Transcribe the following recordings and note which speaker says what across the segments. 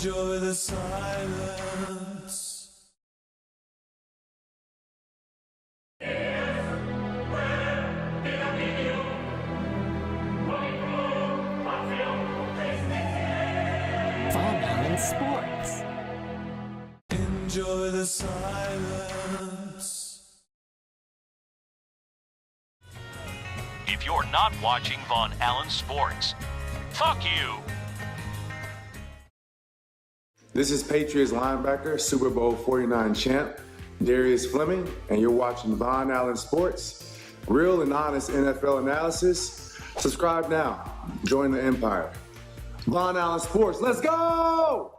Speaker 1: Enjoy the silence.
Speaker 2: VonAllen Sports.
Speaker 1: Enjoy the silence.
Speaker 3: If you're not watching VonAllen Sports, fuck you.
Speaker 4: This is Patriots linebacker, Super Bowl 49 champ, Darius Fleming, and you're watching VonAllen Sports, real and honest NFL analysis. Subscribe now. Join the empire. VonAllen Sports, let's go!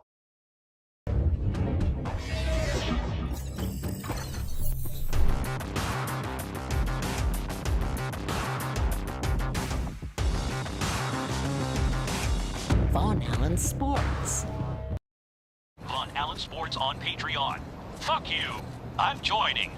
Speaker 2: VonAllen Sports.
Speaker 3: VonAllen Sports on Patreon. Fuck you. I'm joining.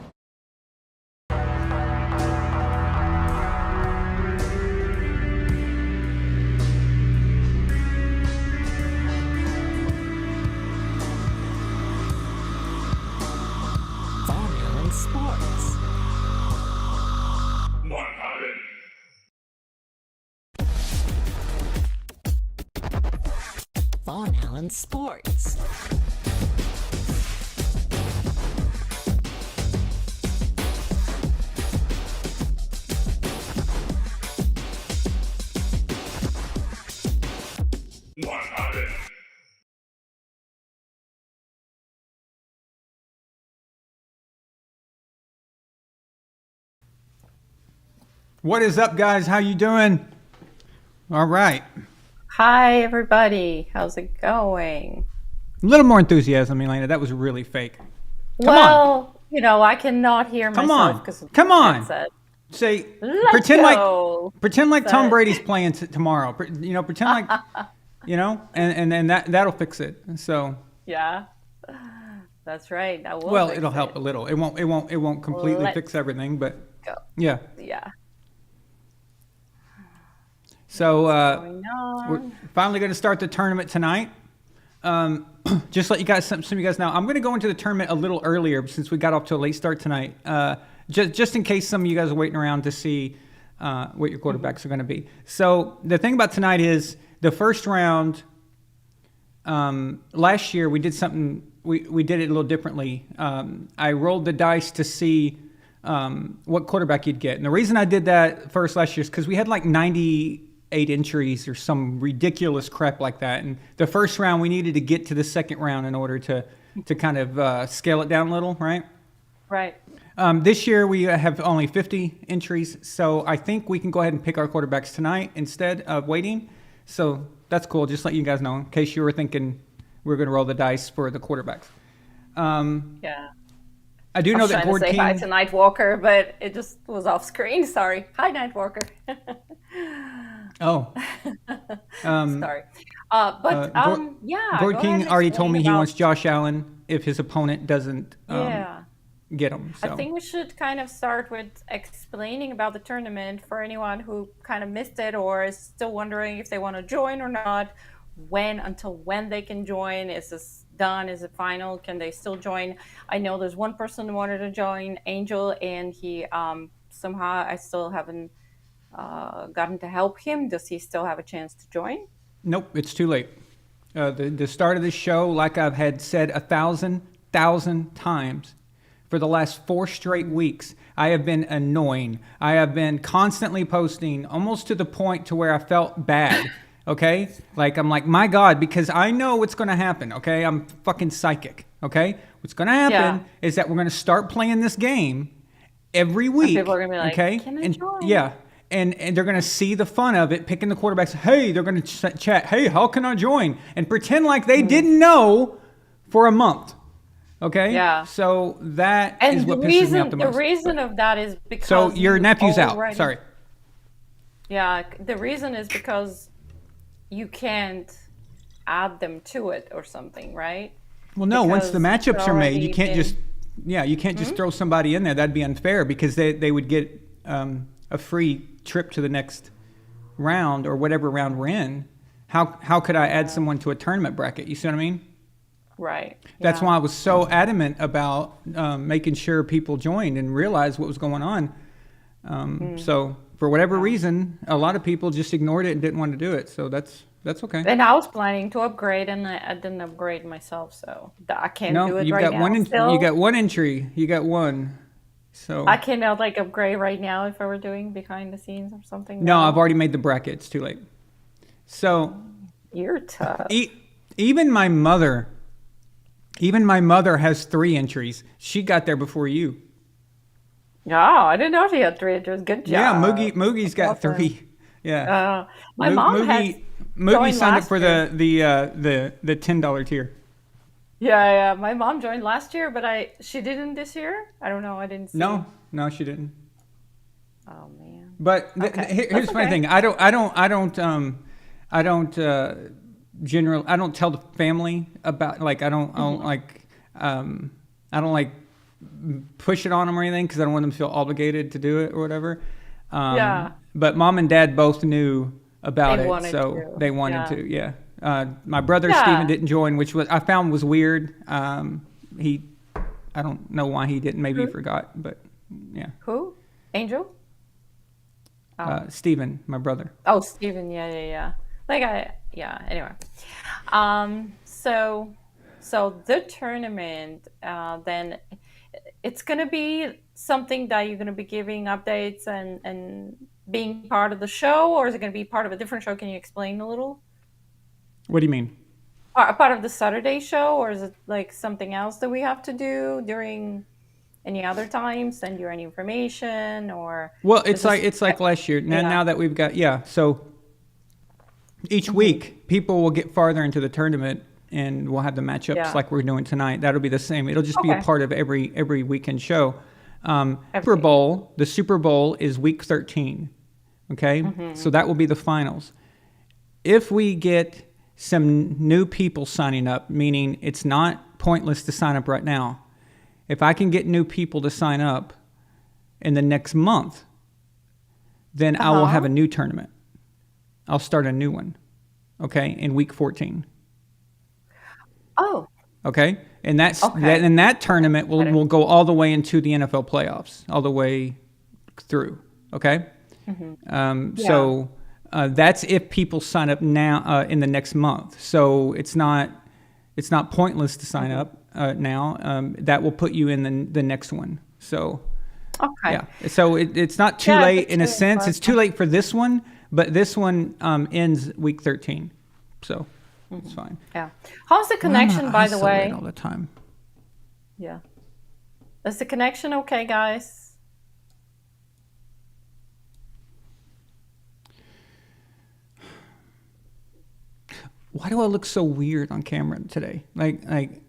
Speaker 2: VonAllen Sports. VonAllen Sports.
Speaker 5: What is up, guys? How you doing? All right.
Speaker 6: Hi, everybody. How's it going?
Speaker 5: A little more enthusiasm, Milena. That was really fake.
Speaker 6: Well, you know, I cannot hear
Speaker 5: Come
Speaker 6: myself
Speaker 5: on.
Speaker 6: because of
Speaker 5: Come
Speaker 6: the
Speaker 5: on.
Speaker 6: headset.
Speaker 5: Say,
Speaker 6: Let's
Speaker 5: pretend
Speaker 6: go.
Speaker 5: like Tom Brady's playing tomorrow. You know, pretend like, you know, and that'll fix it. So.
Speaker 6: Yeah, that's right. That will.
Speaker 5: Well,
Speaker 6: fix
Speaker 5: it'll help a little. It won't completely fix everything, but
Speaker 6: go.
Speaker 5: yeah.
Speaker 6: Yeah.
Speaker 5: So
Speaker 6: Going
Speaker 5: we're
Speaker 6: on.
Speaker 5: finally going to start the tournament tonight. Just let you guys, some of you guys know, I'm going to go into the tournament a little earlier since we got off to a late start tonight. Just in case some of you guys are waiting around to see what your quarterbacks are going to be. So the thing about tonight is the first round. Last year we did something. We did it a little differently. I rolled the dice to see what quarterback you'd get, and the reason I did that first last year is because we had like 98 entries or some ridiculous crap like that. And the first round, we needed to get to the second round in order to kind of scale it down a little, right?
Speaker 6: Right.
Speaker 5: This year, we have only 50 entries. So I think we can go ahead and pick our quarterbacks tonight instead of waiting. So that's cool. Just let you guys know in case you were thinking we were going to roll the dice for the quarterbacks.
Speaker 6: Yeah.
Speaker 5: I do know that
Speaker 6: I was trying to say hi
Speaker 5: King...
Speaker 6: to Nightwalker, but it just was off screen. Sorry. Hi, Nightwalker.
Speaker 5: Oh.
Speaker 6: Sorry. Yeah.
Speaker 5: Gord
Speaker 6: go
Speaker 5: King
Speaker 6: ahead and
Speaker 5: already told me
Speaker 6: explain
Speaker 5: he
Speaker 6: about-
Speaker 5: wants Josh Allen if his opponent doesn't
Speaker 6: Yeah.
Speaker 5: get him. So.
Speaker 6: I think we should kind of start with explaining about the tournament for anyone who kind of missed it or is still wondering if they want to join or not. Until when they can join? Is this done? Is it final? Can they still join? I know there's one person who wanted to join, Angel, and he somehow I still haven't gotten to help him. Does he still have a chance to join?
Speaker 5: Nope, it's too late. The start of this show, like I've had said 1,000 times, for the last 4 straight weeks, I have been annoying. I have been constantly posting, almost to the point to where I felt bad. Okay? Like, I'm like, my God, because I know what's going to happen. Okay? I'm fucking psychic. Okay? What's going to happen is that we're going to start playing this game every week.
Speaker 6: And people are going to be like,
Speaker 5: okay?
Speaker 6: Can I join?
Speaker 5: Yeah. And they're going to see the fun of it, picking the quarterbacks. Hey, they're going to chat, hey, how can I join? And pretend like they didn't know for a month. Okay?
Speaker 6: Yeah.
Speaker 5: So that is what pisses me off the most.
Speaker 6: The reason of that is because
Speaker 5: So your nephew's out.
Speaker 6: already-
Speaker 5: Sorry.
Speaker 6: Yeah, the reason is because you can't add them to it or something, right?
Speaker 5: Well, no, once the
Speaker 6: Because
Speaker 5: matchups
Speaker 6: it's
Speaker 5: are made, you
Speaker 6: already
Speaker 5: can't
Speaker 6: been-
Speaker 5: just, you can't just throw somebody in there. That'd be unfair because they would get a free trip to the next round or whatever round we're in. How could I add someone to a tournament bracket? You see what I mean?
Speaker 6: Right.
Speaker 5: That's
Speaker 6: Yeah.
Speaker 5: why I was so adamant about making sure people joined and realized what was going on. So for whatever reason, a lot of people just ignored it and didn't want to do it. So that's okay.
Speaker 6: And I was planning to upgrade, and I didn't upgrade myself, so I can't do
Speaker 5: No,
Speaker 6: it
Speaker 5: you've
Speaker 6: right
Speaker 5: got
Speaker 6: now.
Speaker 5: one.
Speaker 6: Still.
Speaker 5: You got one entry. You got one. So
Speaker 6: I cannot like upgrade right now if I were doing behind the scenes or something.
Speaker 5: no, I've already made the bracket. It's too late. So
Speaker 6: You're tough.
Speaker 5: even my mother has 3 entries. She got there before you.
Speaker 6: Oh, I didn't know she had 3 entries. Good job.
Speaker 5: Yeah, Moogie's got
Speaker 6: Awesome.
Speaker 5: 3. Yeah.
Speaker 6: My mom has
Speaker 5: Moogie
Speaker 6: joined
Speaker 5: signed up
Speaker 6: last
Speaker 5: for
Speaker 6: year.
Speaker 5: the $10 tier.
Speaker 6: Yeah. My mom joined last year, but she didn't this year. I don't know. I didn't see.
Speaker 5: No, she didn't.
Speaker 6: Oh man.
Speaker 5: But
Speaker 6: Okay.
Speaker 5: here's
Speaker 6: That's
Speaker 5: the funny
Speaker 6: okay.
Speaker 5: thing. I don't tell the family about like I don't like push it on them or anything because I don't want them to feel obligated to do it or whatever.
Speaker 6: Yeah.
Speaker 5: But mom and dad both knew about
Speaker 6: They
Speaker 5: it,
Speaker 6: wanted
Speaker 5: so
Speaker 6: to.
Speaker 5: they wanted
Speaker 6: Yeah.
Speaker 5: to. Yeah. My brother
Speaker 6: Yeah.
Speaker 5: Steven didn't join, which I found was weird. I don't know why he didn't. Maybe he forgot, but yeah.
Speaker 6: Who? Angel?
Speaker 5: Steven, my brother.
Speaker 6: Oh, Steven. Yeah. Anyway. So the tournament, then it's going to be something that you're going to be giving updates and being part of the show, or is it going to be part of a different show? Can you explain a little?
Speaker 5: What do you mean?
Speaker 6: Part of the Saturday show, or is it like something else that we have to do during any other time? Send you any information, or
Speaker 5: Well, it's like last year. Now that we've got so each week people will get farther into the tournament and we'll have the matchups like we're doing tonight. That'll be the same. It'll just be a part of every weekend show. Super Bowl, the Super Bowl is week 13. Okay, so that will be the finals. If we get some new people signing up, meaning it's not pointless to sign up right now. If I can get new people to sign up in the next month, then I will have a new tournament. I'll start a new one, okay, in week 14.
Speaker 6: Oh,
Speaker 5: Okay, and that tournament will go all the way into the NFL playoffs, all the way through. Okay, so that's if people sign up now in the next month. So it's not pointless to sign up now. That will put you in the next one. So yeah, so it's not too late in a sense. It's too late for this one, but this one ends week 13. So. It's fine.
Speaker 6: yeah. How's the connection, by the way?
Speaker 5: All the time.
Speaker 6: Yeah. Is the connection okay, guys?
Speaker 5: Why do I look so weird on camera today? Like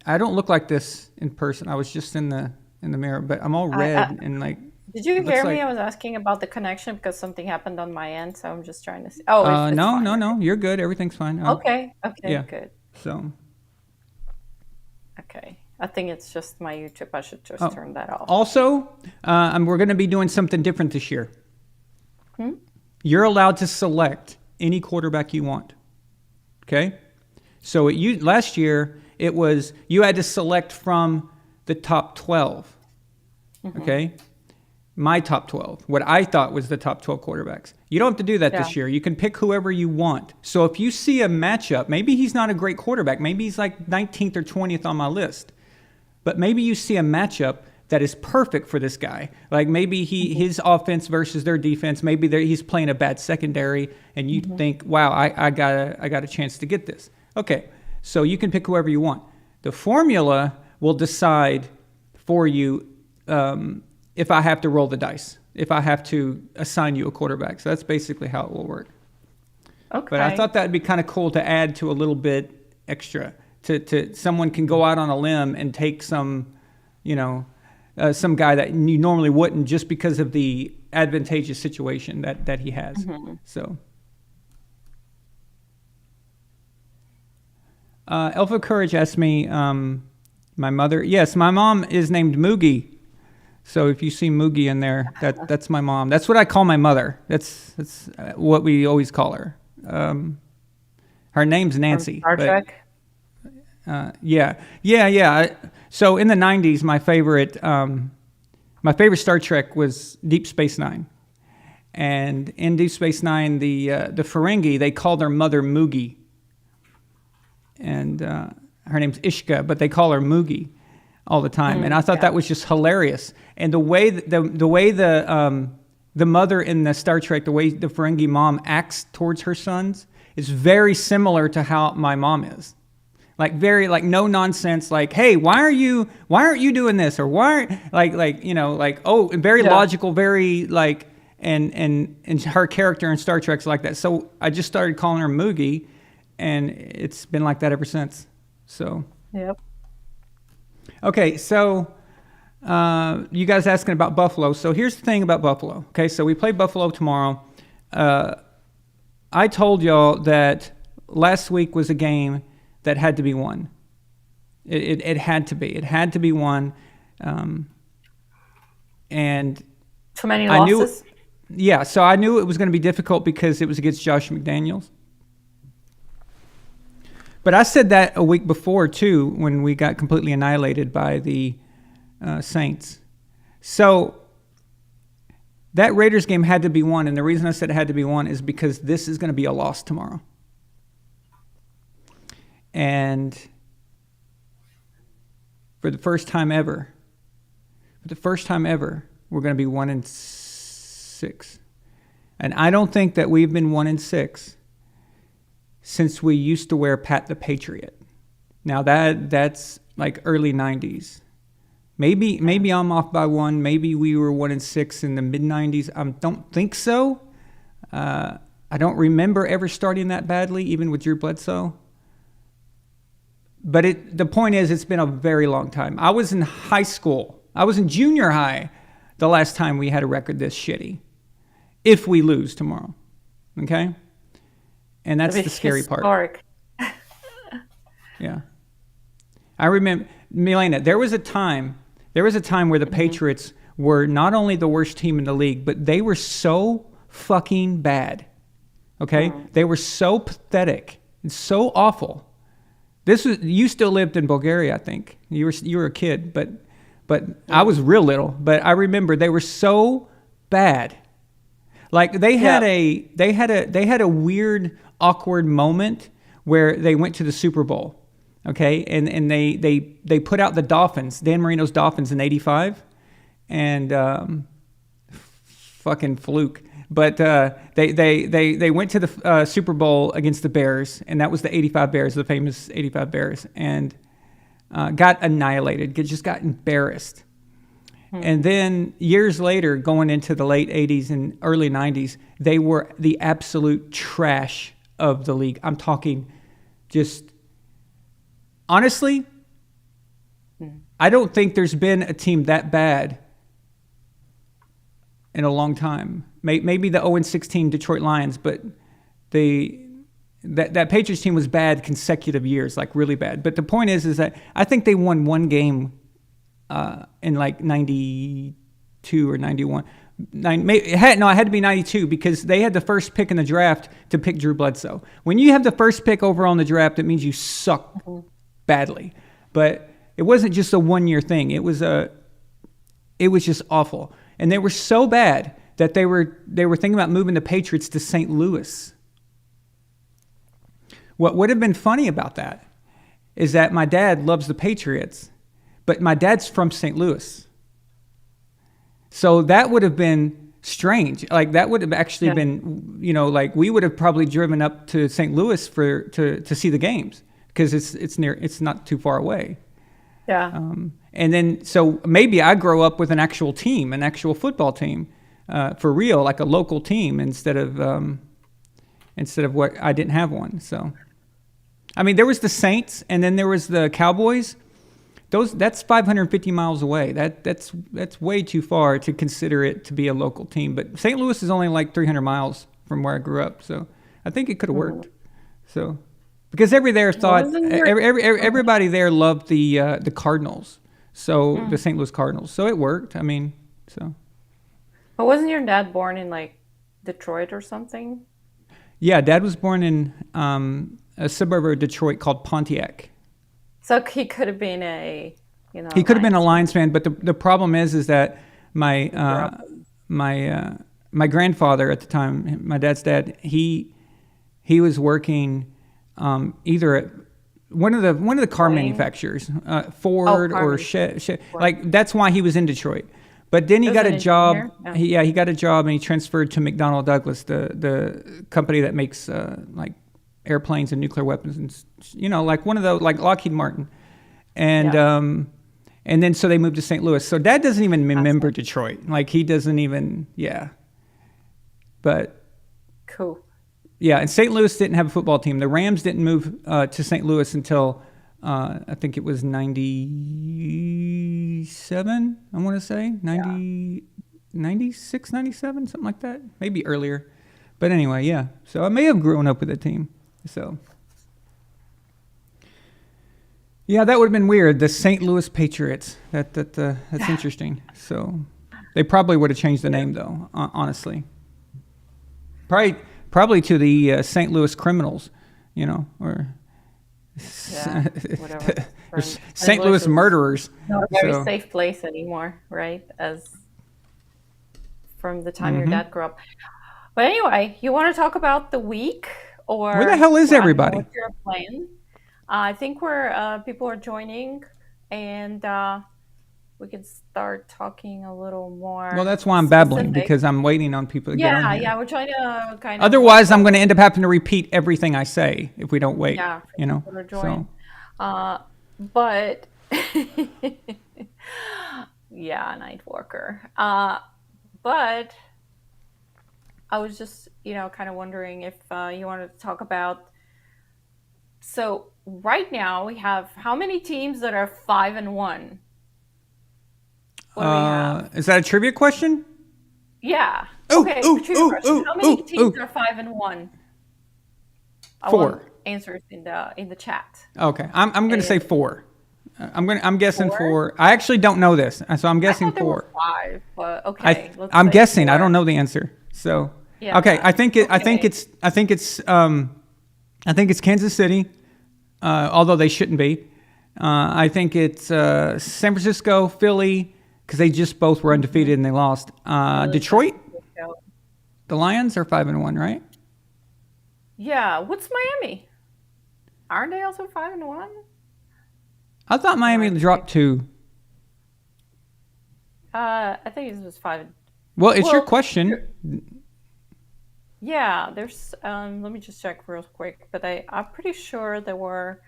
Speaker 5: I don't look like this in person. I was just in the mirror, but I'm all red and like.
Speaker 6: Did you
Speaker 5: it looks
Speaker 6: hear me?
Speaker 5: like-
Speaker 6: I was asking about the connection because something happened on my end, so I'm just trying to see. Oh, it's fine.
Speaker 5: No. You're good. Everything's fine.
Speaker 6: Okay,
Speaker 5: yeah.
Speaker 6: good.
Speaker 5: So.
Speaker 6: Okay. I think it's just my YouTube. I should just turn that off.
Speaker 5: Also, we're going to be doing something different this year. You're allowed to select any quarterback you want. Okay? So last year, it was you had to select from the top 12. Okay? My top 12, what I thought was the top 12 quarterbacks. You don't have to do that this year. You can pick whoever you want. So if you see a matchup, maybe he's not a great quarterback. Maybe he's like 19th or 20th on my list. But maybe you see a matchup that is perfect for this guy. Like maybe his offense versus their defense, maybe he's playing a bad secondary, and you think, wow, I got a chance to get this. Okay, so you can pick whoever you want. The formula will decide for you if I have to roll the dice, if I have to assign you a quarterback. So that's basically how it will work.
Speaker 6: Okay.
Speaker 5: But I thought that would be kind of cool to add to a little bit extra. To someone can go out on a limb and take some guy that you normally wouldn't just because of the advantageous situation that he has. So. Alpha Courage asked me, my mother. Yes, my mom is named Moogie. So if you see Moogie in there, that's my mom. That's what I call my mother. That's what we always call her. Her name's Nancy.
Speaker 6: Star Trek?
Speaker 5: Yeah. So in the '90s, my favorite Star Trek was Deep Space Nine, and in Deep Space Nine, the Ferengi, they called their mother Moogie, and her name's Ishka, but they call her Moogie all the time, and I thought that was just hilarious. And the way the mother in the Star Trek, the way the Ferengi mom acts towards her sons is very similar to how my mom is. Like very like no nonsense, like, hey, why aren't you doing this? Or why very logical, very like and her character in Star Trek's like that. So I just started calling her Moogie, and it's been like that ever since. So
Speaker 6: Yep.
Speaker 5: Okay, so you guys asking about Buffalo. So here's the thing about Buffalo. Okay, so we play Buffalo tomorrow. I told y'all that last week was a game that had to be won. It had to be. It had to be won. And
Speaker 6: Too many losses?
Speaker 5: So I knew it was going to be difficult because it was against Josh McDaniels. But I said that a week before, too, when we got completely annihilated by the Saints. So that Raiders game had to be won. And the reason I said it had to be won is because this is going to be a loss tomorrow. And for the first time ever, we're going to be 1-6. And I don't think that we've been 1-6 since we used to wear Pat the Patriot. Now that's like early 90s. Maybe I'm off by one. Maybe we were 1-6 in the mid 90s. I don't think so. I don't remember ever starting that badly, even with Drew Bledsoe. But the point is, it's been a very long time. I was in high school. I was in junior high the last time we had a record this shitty. If we lose tomorrow. Okay? And that's the scary part. Yeah. I remember, Milena, there was a time where the Patriots were not only the worst team in the league, but they were so fucking bad. Okay? They were so pathetic and so awful. You still lived in Bulgaria, I think. You were a kid, but I was real little. But I remember they were so bad. Like they had a weird, awkward moment where they went to the Super Bowl, okay, and they put out the Dolphins, Dan Marino's Dolphins in '85, and fucking fluke. But they went to the Super Bowl against the Bears, and that was the '85 Bears, the famous '85 Bears, and got annihilated, just got embarrassed. And then years later, going into the late 80s and early 90s, they were the absolute trash of the league. I'm talking just, honestly, I don't think there's been a team that bad in a long time. Maybe the 0-16 Detroit Lions, but that Patriots team was bad consecutive years, like really bad. But the point is that I think they won one game in like 92 or 91. It had to be 92 because they had the first pick in the draft to pick Drew Bledsoe. When you have the first pick overall in the draft, it means you suck badly. But it wasn't just a 1 year thing. It was just awful. And they were so bad that they were thinking about moving the Patriots to St. Louis. What would have been funny about that is that my dad loves the Patriots, but my dad's from St. Louis. So that would have been strange. Like that would have actually been, like we would have probably driven up to St. Louis to see the games because it's not too far away.
Speaker 6: Yeah.
Speaker 5: And then so maybe I grow up with an actual team, an actual football team, for real, like a local team instead of what I didn't have one. So, I mean, there was the Saints, and then there was the Cowboys. That's 550 miles away. That's way too far to consider it to be a local team. But St. Louis is only like 300 miles from where I grew up, so I think it could have worked. So because everybody there loved the Cardinals, so the St. Louis Cardinals. So it worked. I mean, so.
Speaker 6: But wasn't your dad born in like Detroit or something?
Speaker 5: Yeah, Dad was born in a suburb of Detroit called Pontiac.
Speaker 6: So he could have been
Speaker 5: He could have been a
Speaker 6: Lions
Speaker 5: Lions fan, but the problem is that my grandfather at the time, my dad's dad, he was working either at one of the car manufacturers, Ford or like that's why he was in Detroit. But then he got a job. He got a job and he transferred to McDonnell Douglas, the company that makes like airplanes and nuclear weapons, and like one of those, like Lockheed Martin, and then so they moved to St. Louis. So Dad doesn't even remember Detroit. Like he doesn't even But
Speaker 6: cool.
Speaker 5: Yeah, and St. Louis didn't have a football team. The Rams didn't move to St. Louis until I think it was 97, I want to say. 96, 97, something like that. Maybe earlier. But anyway, yeah. So I may have grown up with the team. So, yeah, that would have been weird. The St. Louis Patriots. That's interesting. So they probably would have changed the name, though, honestly. Probably to the St. Louis Criminals, or
Speaker 6: whatever.
Speaker 5: or St. Louis Murderers.
Speaker 6: Not a very safe place anymore, right? As from the time your dad grew up. But anyway, you want to talk about the week, or
Speaker 5: where the hell is everybody?
Speaker 6: What's your plan? I think people are joining, and we can start talking a little more.
Speaker 5: Well, that's why I'm babbling, because I'm waiting on people to get on here.
Speaker 6: Yeah, we're trying to kind of.
Speaker 5: Otherwise, I'm going to end up having to repeat everything I say if we don't wait.
Speaker 6: Yeah,
Speaker 5: So.
Speaker 6: But yeah, night worker. But I was just, kind of wondering if you wanted to talk about. So right now we have how many teams that are 5-1? What do we have?
Speaker 5: Is that a trivia question?
Speaker 6: Yeah.
Speaker 5: Ooh,
Speaker 6: okay.
Speaker 5: ooh,
Speaker 6: Trivia
Speaker 5: ooh,
Speaker 6: question.
Speaker 5: ooh,
Speaker 6: How many
Speaker 5: ooh,
Speaker 6: teams
Speaker 5: ooh.
Speaker 6: are 5-1? I
Speaker 5: 4.
Speaker 6: want answers in the chat.
Speaker 5: Okay, I'm going to say 4. I'm guessing
Speaker 6: 4?
Speaker 5: 4. I actually don't know this, so I'm guessing
Speaker 6: I thought there
Speaker 5: 4.
Speaker 6: were 5, but okay.
Speaker 5: I'm
Speaker 6: say
Speaker 5: guessing.
Speaker 6: 4.
Speaker 5: I don't know the answer. So
Speaker 6: Yeah,
Speaker 5: okay, I think
Speaker 6: okay.
Speaker 5: it's Kansas City, although they shouldn't be. I think it's San Francisco, Philly, because they just both were undefeated and they lost. Detroit, the Lions are 5-1, right?
Speaker 6: Yeah. What's Miami? Aren't they also 5-1?
Speaker 5: I thought Miami dropped 2.
Speaker 6: I think it was 5.
Speaker 5: Well, it's your question.
Speaker 6: Yeah, there's. Let me just check real quick. But I'm pretty sure there were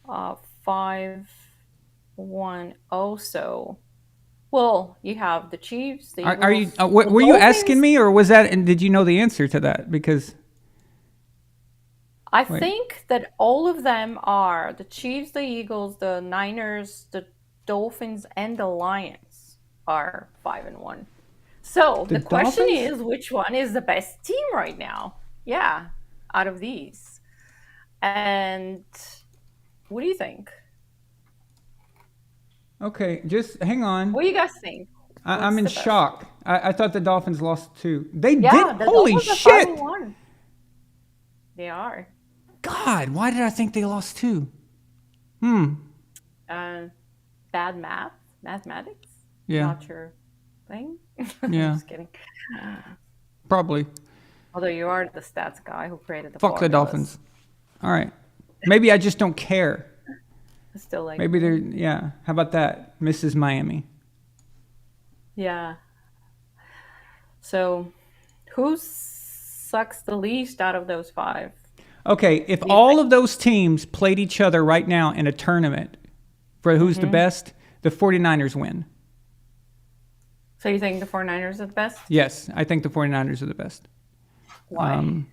Speaker 6: 5-1 also. Well, you have the Chiefs. The
Speaker 5: Are you?
Speaker 6: Eagles,
Speaker 5: Were
Speaker 6: the
Speaker 5: you
Speaker 6: Dolphins.
Speaker 5: asking me, or was that? And did you know the answer to that? Because
Speaker 6: I think that all of them are the Chiefs, the Eagles, the Niners, the Dolphins, and the Lions are 5-1. So the question is, which one is the best team right now? Yeah, out of these. And what do you think?
Speaker 5: okay, just hang on.
Speaker 6: What do you guys think?
Speaker 5: I'm in
Speaker 6: the best?
Speaker 5: shock. I thought the Dolphins lost 2. They
Speaker 6: Yeah,
Speaker 5: did.
Speaker 6: the
Speaker 5: Holy
Speaker 6: Dolphins are
Speaker 5: shit!
Speaker 6: 5-1. They are.
Speaker 5: God, why did I think they lost 2?
Speaker 6: Bad mathematics.
Speaker 5: Yeah.
Speaker 6: Not your thing.
Speaker 5: Yeah.
Speaker 6: Just kidding.
Speaker 5: Probably.
Speaker 6: Although you are the stats guy who created the
Speaker 5: Fuck the
Speaker 6: formulas.
Speaker 5: Dolphins. All right. Maybe I just don't care.
Speaker 6: Still like.
Speaker 5: Maybe they're, yeah. How about that? Mrs. Miami.
Speaker 6: Yeah. So, who sucks the least out of those 5?
Speaker 5: Okay, if all of those teams played each other right now in a tournament for who's the best, the 49ers win.
Speaker 6: So you think the 49ers are the best?
Speaker 5: Yes, I think the 49ers are the best.
Speaker 6: Why?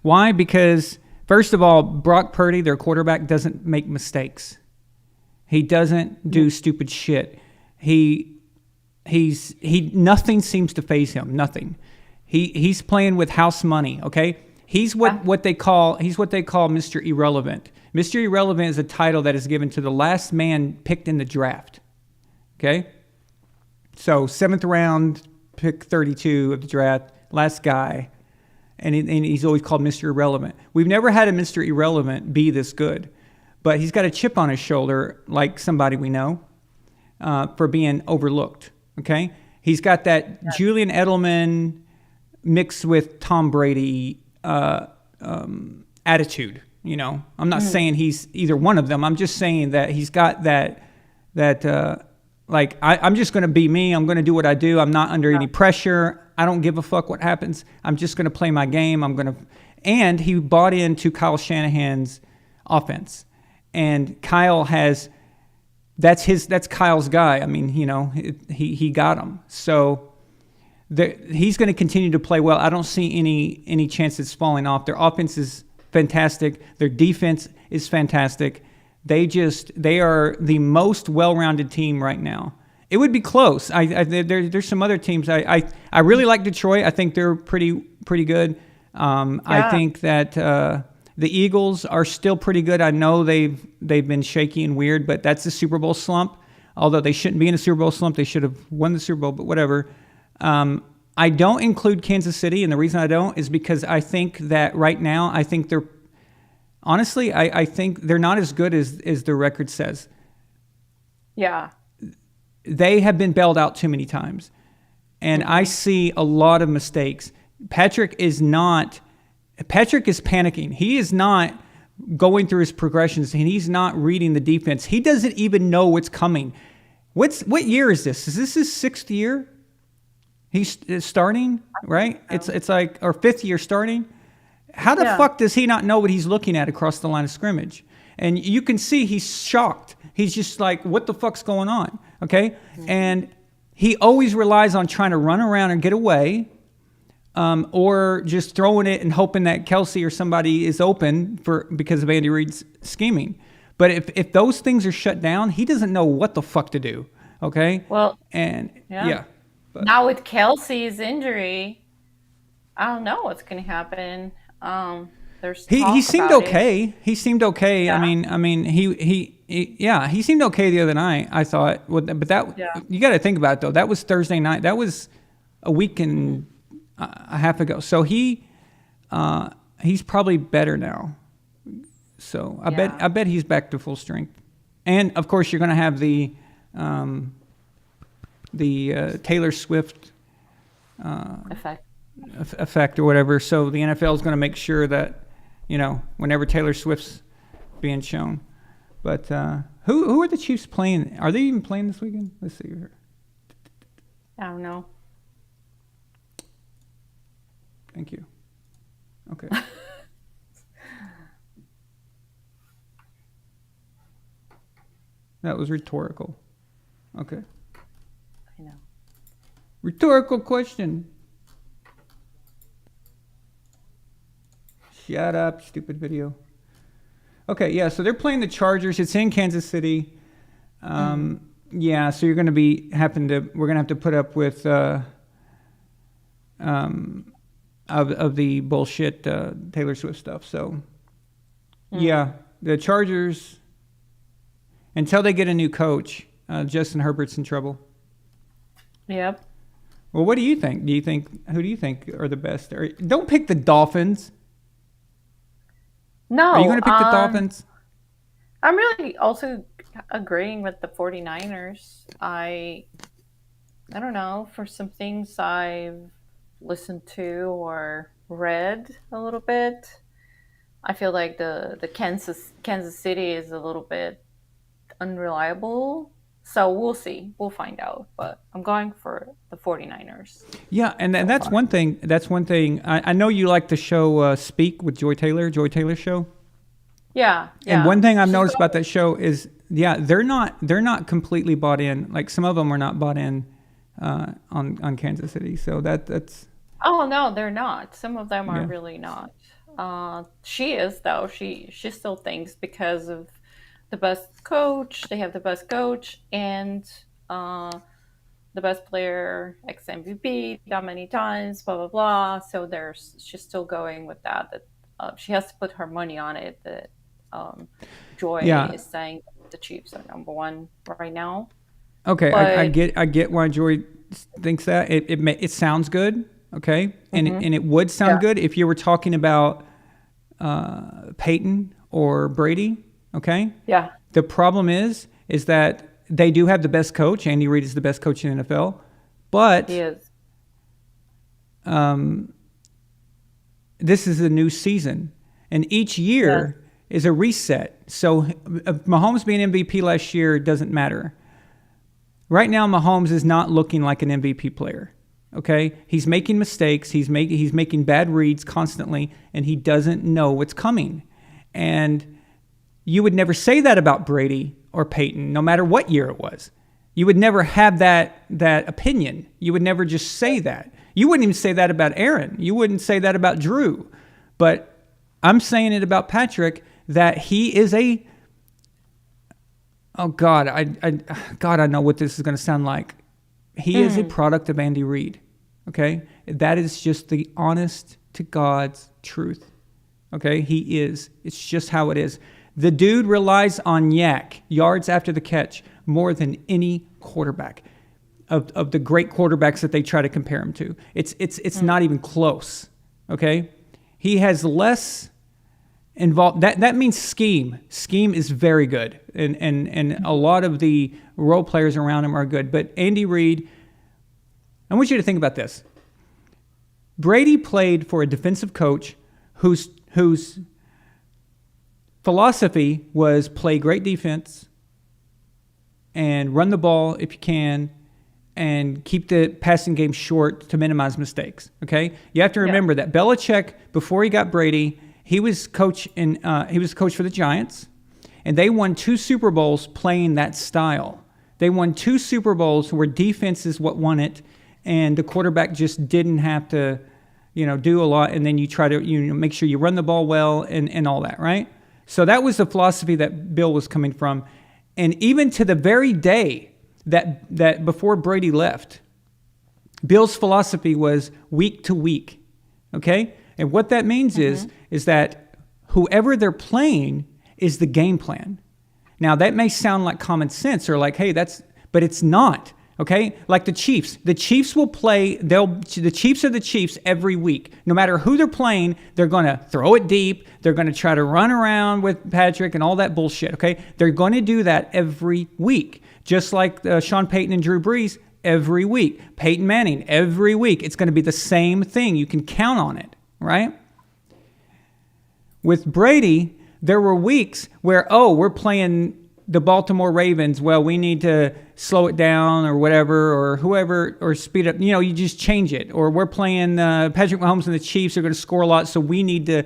Speaker 5: Why? Because, first of all, Brock Purdy, their quarterback, doesn't make mistakes. He doesn't do stupid shit. Nothing seems to faze him. Nothing. He's playing with house money. Okay. He's what they call Mr. Irrelevant. Mr. Irrelevant is a title that is given to the last man picked in the draft. Okay. So 7th round, pick 32 of the draft, last guy, and he's always called Mr. Irrelevant. We've never had a Mr. Irrelevant be this good. but he's got a chip on his shoulder, like somebody we know, for being overlooked. Okay, he's got that Julian Edelman mixed with Tom Brady attitude. You know, I'm not saying he's either one of them. I'm just saying that he's got that like I'm just going to be me. I'm going to do what I do. I'm not under any pressure. I don't give a fuck what happens. I'm just going to play my game. And he bought into Kyle Shanahan's offense. And Kyle that's Kyle's guy. I mean, you know, he got him. So he's going to continue to play well. I don't see any chance it's falling off. Their offense is fantastic. Their defense is fantastic. They are the most well-rounded team right now. It would be close. There's some other teams. I really like Detroit. I think they're pretty good. I think that the Eagles are still pretty good. I know they've been shaky and weird, but that's the Super Bowl slump. Although they shouldn't be in a Super Bowl slump, they should have won the Super Bowl. But whatever. I don't include Kansas City, and the reason I don't is because I think that right now I think they're honestly I think they're not as good as their record says. Yeah. They have been bailed out too many times. And I see a lot of mistakes. Patrick is panicking. He is not going through his progressions, and he's not reading the defense. He doesn't even know what's coming. What year is this? Is this his 6th year? He's starting, right? It's like, or 5th year starting. How the fuck does he not know what he's looking at across the line of scrimmage? And you can see he's shocked. He's just like, what the fuck's going on? Okay? And he always relies on trying to run around and get away, or just throwing it and hoping that Kelsey or somebody is open because of Andy Reid's scheming. But if those things are shut down, he doesn't know what the fuck to do. Okay? Well, and but
Speaker 6: now with Kelsey's injury, I don't know what's going to happen. There's
Speaker 5: he seemed okay. He seemed okay. Yeah. I mean, he seemed okay the other night. I thought, but that you got to think about it though. That was Thursday night. That was a week and a half ago. So he's probably better now. So I bet he's back to full strength. And of course, you're going to have the Taylor Swift effect or whatever. So the NFL is going to make sure that, you know, whenever Taylor Swift's being shown. But who are the Chiefs playing? Are they even playing this weekend? Let's see here.
Speaker 6: I don't know.
Speaker 5: Thank you. Okay. That was rhetorical. Okay.
Speaker 6: I know.
Speaker 5: Rhetorical question. Shut up, stupid video. Okay, yeah, so they're playing the Chargers. It's in Kansas City. Yeah, so you're going to we're going to have to put up with of the bullshit Taylor Swift stuff. So, yeah, the Chargers, until they get a new coach, Justin Herbert's in trouble.
Speaker 6: Yep.
Speaker 5: Well, what do you think? Who do you think are the best? Don't pick the Dolphins.
Speaker 6: No.
Speaker 5: Are you going to pick the Dolphins?
Speaker 6: I'm really also agreeing with the 49ers. I don't know, for some things I've listened to or read a little bit, I feel like the Kansas City is a little bit unreliable. So we'll see. We'll find out. But I'm going for the 49ers.
Speaker 5: Yeah, and that's one thing. That's one thing. I know you like the show Speak with Joy Taylor show.
Speaker 6: Yeah.
Speaker 5: And one thing I've noticed about that show is, they're not completely bought in. Like some of them are not bought in on Kansas City. So that's.
Speaker 6: Oh no, they're not. Some of them are really not. She is though. She still thinks because of the best coach, they have the best coach and the best player, ex-MVP, that many times, blah blah blah. So she's still going with that. She has to put her money on it. That Joy is saying the Chiefs are number one right now.
Speaker 5: Okay, but I get why Joy thinks that. It sounds good. Okay, and it would sound good if you were talking about Peyton or Brady. Okay?
Speaker 6: Yeah.
Speaker 5: The problem is that they do have the best coach. Andy Reid is the best coach in the NFL. But
Speaker 6: He is.
Speaker 5: this is a new season. And each year is a reset. So Mahomes being MVP last year doesn't matter. Right now, Mahomes is not looking like an MVP player. Okay? He's making mistakes. He's making bad reads constantly, and he doesn't know what's coming. And you would never say that about Brady or Peyton, no matter what year it was. You would never have that opinion. You would never just say that. You wouldn't even say that about Aaron. You wouldn't say that about Drew. But I'm saying it about Patrick, that he is a... Oh, God, I know what this is going to sound like. He is a product of Andy Reid, okay? That is just the honest to God's truth, okay? He is. It's just how it is. The dude relies on yards after the catch, more than any quarterback of the great quarterbacks that they try to compare him to. It's not even close, okay? He has less involved. That means scheme. Scheme is very good, and a lot of the role players around him are good. But Andy Reid, I want you to think about this. Brady played for a defensive coach whose philosophy was play great defense and run the ball if you can and keep the passing game short to minimize mistakes. Okay, you have to remember that Belichick, before he got Brady, he was coach for the Giants, and they won 2 Super Bowls playing that style. They won 2 Super Bowls where defense is what won it, and the quarterback just didn't have to, do a lot, and then you try to make sure you run the ball well and all that, right? So that was the philosophy that Bill was coming from, and even to the very day that before Brady left, Bill's philosophy was week to week, okay? And what that means is that whoever they're playing is the game plan. Now, that may sound like common sense or like, hey, but it's not, okay? Like the Chiefs. The Chiefs will play, the Chiefs are the Chiefs every week. No matter who they're playing, they're going to throw it deep. They're going to try to run around with Patrick and all that bullshit, okay? They're going to do that every week. Just like Sean Payton and Drew Brees every week. Peyton Manning every week. It's going to be the same thing. You can count on it, right? With Brady, there were weeks where, we're playing the Baltimore Ravens. Well, we need to slow it down or whatever, or whoever, or speed up. You just change it. Or we're playing Patrick Mahomes and the Chiefs are going to score a lot, so we need to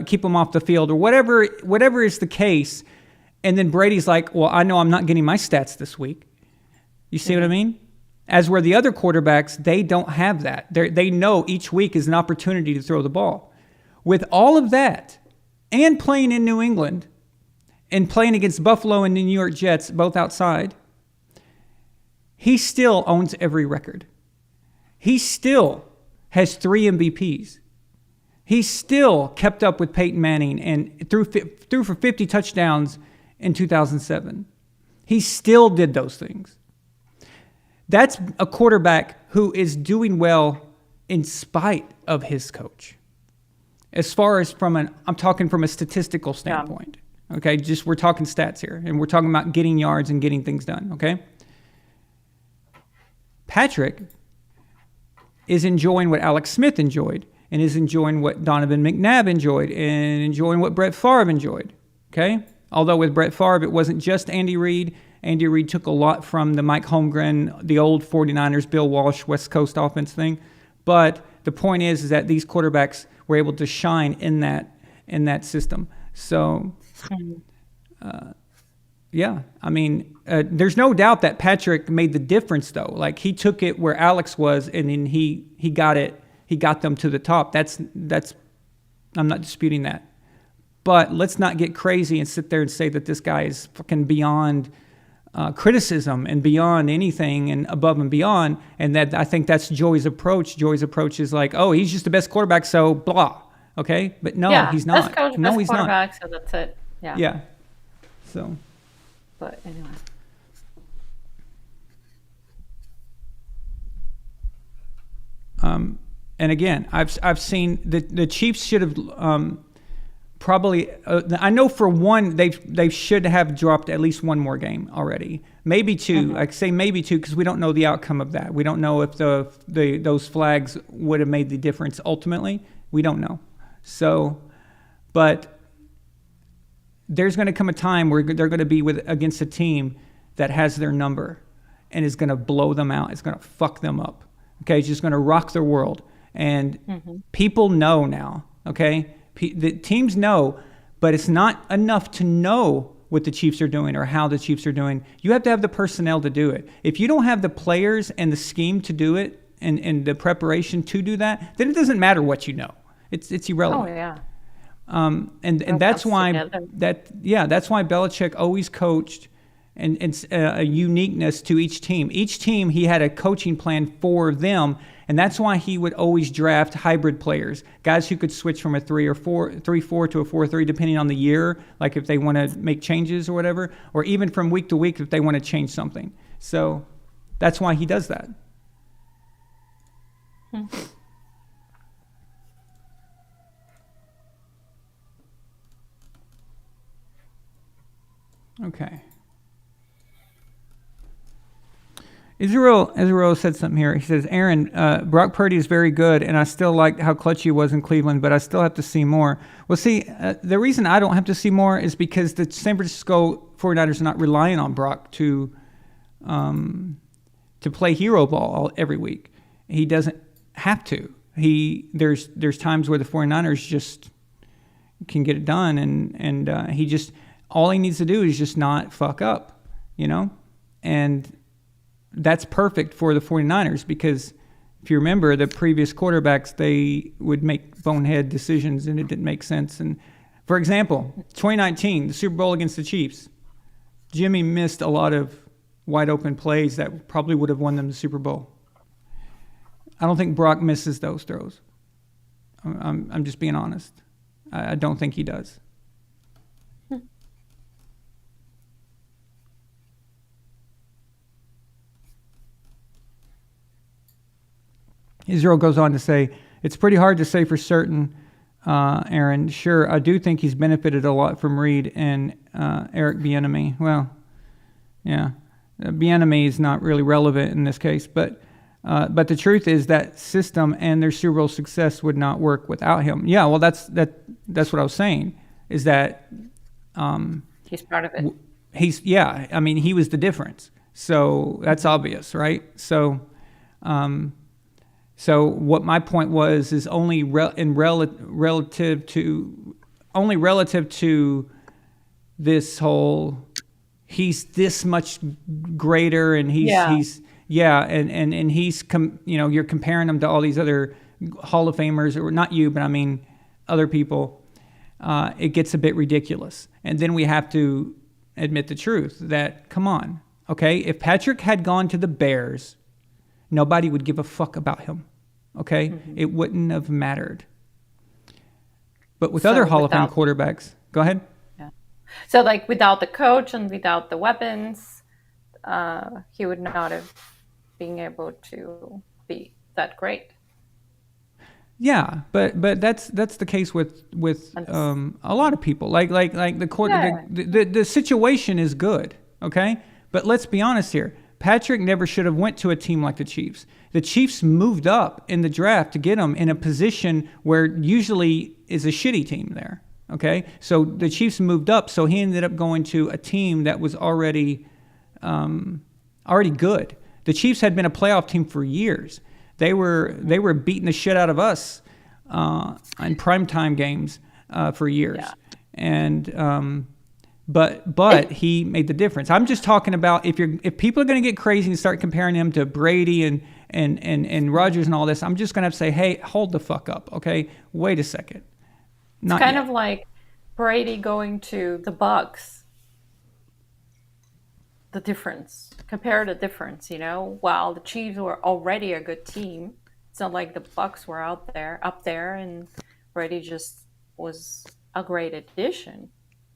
Speaker 5: keep them off the field, or whatever is the case. And then Brady's like, well, I know I'm not getting my stats this week. You see what I mean? As where the other quarterbacks, they don't have that. They know each week is an opportunity to throw the ball. With all of that, and playing in New England, and playing against Buffalo and the New York Jets, both outside, he still owns every record. He still has 3 MVPs. He still kept up with Peyton Manning and threw for 50 touchdowns in 2007. He still did those things. That's a quarterback who is doing well in spite of his coach. As far as I'm talking from a statistical standpoint. Yeah. Okay, we're talking stats here, and we're talking about getting yards and getting things done, okay? Patrick is enjoying what Alex Smith enjoyed, and is enjoying what Donovan McNabb enjoyed, and enjoying what Brett Favre enjoyed, okay? Although with Brett Favre, it wasn't just Andy Reid. Andy Reid took a lot from the Mike Holmgren, the old 49ers, Bill Walsh, West Coast offense thing. But the point is that these quarterbacks were able to shine in that system. So, there's no doubt that Patrick made the difference, though. Like, he took it where Alex was, and then he got it. He got them to the top. That's. I'm not disputing that. But let's not get crazy and sit there and say that this guy is fucking beyond criticism and beyond anything and above and beyond. And that I think that's Joey's approach. Joey's approach is like, oh, he's just the best quarterback, so blah. Okay? But no, he's not.
Speaker 6: Best coach,
Speaker 5: no,
Speaker 6: best
Speaker 5: he's
Speaker 6: quarterback,
Speaker 5: not.
Speaker 6: So that's it. Yeah.
Speaker 5: Yeah. So.
Speaker 6: But anyway.
Speaker 5: And again, I've seen the Chiefs should have probably I know for one they should have dropped at least one more game already, maybe two. I say maybe two because we don't know the outcome of that. We don't know if those flags would have made the difference ultimately. We don't know. So, but there's going to come a time where they're going to be against a team that has their number and is going to blow them out. It's going to fuck them up. Okay, it's just going to rock their world, and people know now. Okay. The teams know, but it's not enough to know what the Chiefs are doing or how the Chiefs are doing. You have to have the personnel to do it. If you don't have the players and the scheme to do it and the preparation to do that, then it doesn't matter what you know. It's irrelevant.
Speaker 6: Oh yeah.
Speaker 5: And that's why that's why Belichick always coached and a uniqueness to each team. Each team, he had a coaching plan for them. And that's why he would always draft hybrid players, guys who could switch from a 3-4 to a 4-3, depending on the year, like if they want to make changes or whatever, or even from week to week if they want to change something. So that's why he does that. Okay. Israel said something here. He says, Aaron, Brock Purdy is very good, and I still like how clutch he was in Cleveland, but I still have to see more. Well, see, the reason I don't have to see more is because the San Francisco 49ers are not relying on Brock to play hero ball every week. He doesn't have to. There's times where the 49ers just can get it done, and he just all he needs to do is just not fuck up, and that's perfect for the 49ers because if you remember the previous quarterbacks, they would make bonehead decisions and it didn't make sense. And for example, 2019, the Super Bowl against the Chiefs, Jimmy missed a lot of wide open plays that probably would have won them the Super Bowl. I don't think Brock misses those throws. I'm just being honest. I don't think he does. Israel goes on to say, it's pretty hard to say for certain, Aaron. Sure, I do think he's benefited a lot from Reed and Eric Bieniemy. Well, yeah, Bieniemy is not really relevant in this case, but the truth is that system and their Super Bowl success would not work without him. Yeah, well, that's what I was saying, is that
Speaker 6: he's part of it.
Speaker 5: He was the difference. So that's obvious, right? So what my point was is only relative to this whole he's this much greater and he's you're comparing him to all these other Hall of Famers, or not you, but I mean other people. It gets a bit ridiculous, and then we have to admit the truth that come on, okay, if Patrick had gone to the Bears, nobody would give a fuck about him, okay? It wouldn't have mattered. But with other Hall of Fame quarterbacks, go ahead.
Speaker 6: Yeah. So, like, without the coach and without the weapons, he would not have been able to be that great.
Speaker 5: Yeah, but that's the case with a lot of people. Like the situation is good, okay? But let's be honest here. Patrick never should have went to a team like the Chiefs. The Chiefs moved up in the draft to get him in a position where usually is a shitty team there. Okay, so the Chiefs moved up, so he ended up going to a team that was already good. The Chiefs had been a playoff team for years. They were beating the shit out of us in primetime games for years, and. But he made the difference. I'm just talking about if people are going to get crazy and start comparing him to Brady and Rodgers and all this, I'm just going to have to say, hey, hold the fuck up, okay? Wait a second.
Speaker 6: It's kind of like Brady going to the Bucs. The difference, compare the difference, while the Chiefs were already a good team, it's not like the Bucs were up there, and Brady just was a great addition.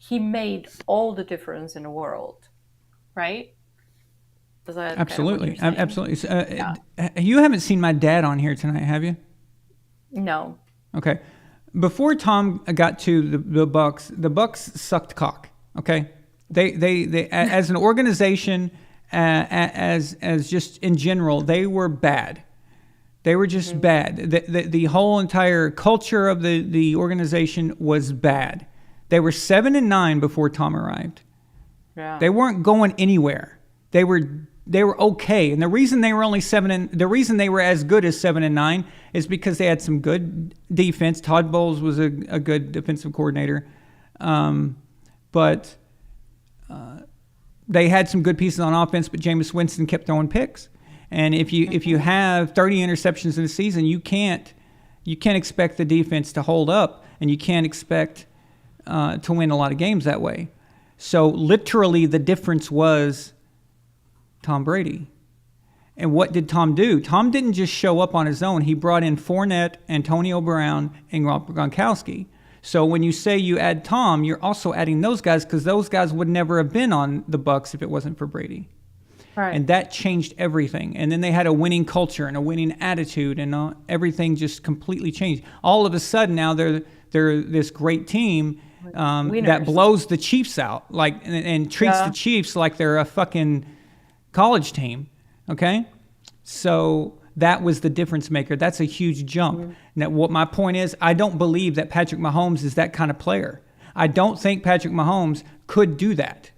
Speaker 6: He made all the difference in the world, right? Is that
Speaker 5: absolutely,
Speaker 6: kind of
Speaker 5: absolutely. You haven't seen my dad on here tonight, have you?
Speaker 6: No.
Speaker 5: Okay. before Tom got to the Bucks sucked cock. Okay, they as an organization, as just in general, they were bad. They were just bad. The whole entire culture of the organization was bad. They were 7-9 before Tom arrived.
Speaker 6: Yeah.
Speaker 5: They weren't going anywhere. They were okay, and the reason they were only the reason they were as good as 7-9 is because they had some good defense. Todd Bowles was a good defensive coordinator, but they had some good pieces on offense. But Jameis Winston kept throwing picks, and if you have 30 interceptions in a season, you can't expect the defense to hold up, and you can't expect to win a lot of games that way. So literally, the difference was Tom Brady. And what did Tom do? Tom didn't just show up on his own. He brought in Fournette, Antonio Brown, and Rob Gronkowski. So when you say you add Tom, you're also adding those guys because those guys would never have been on the Bucs if it wasn't for Brady.
Speaker 6: Right.
Speaker 5: And that changed everything. And then they had a winning culture and a winning attitude, and everything just completely changed. All of a sudden, now they're this great team that blows the Chiefs out, and treats the Chiefs like they're a fucking college team. Okay, so that was the difference maker. That's a huge jump. Now, what my point is, I don't believe that Patrick Mahomes is that kind of player. I don't think Patrick Mahomes could do that.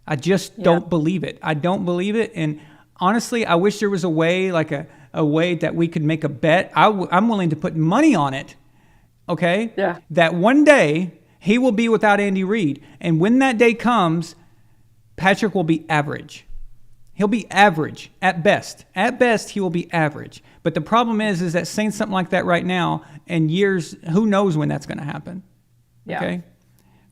Speaker 5: I just don't believe it. I don't believe it. And honestly, I wish there was a way, like a way that we could make a bet. I'm willing to put money on it. Okay.
Speaker 6: Yeah.
Speaker 5: That one day he will be without Andy Reid, and when that day comes, Patrick will be average. He'll be average at best. At best, he will be average. But the problem is that saying something like that right now, and years, who knows when that's going to happen?
Speaker 6: Yeah.
Speaker 5: Okay,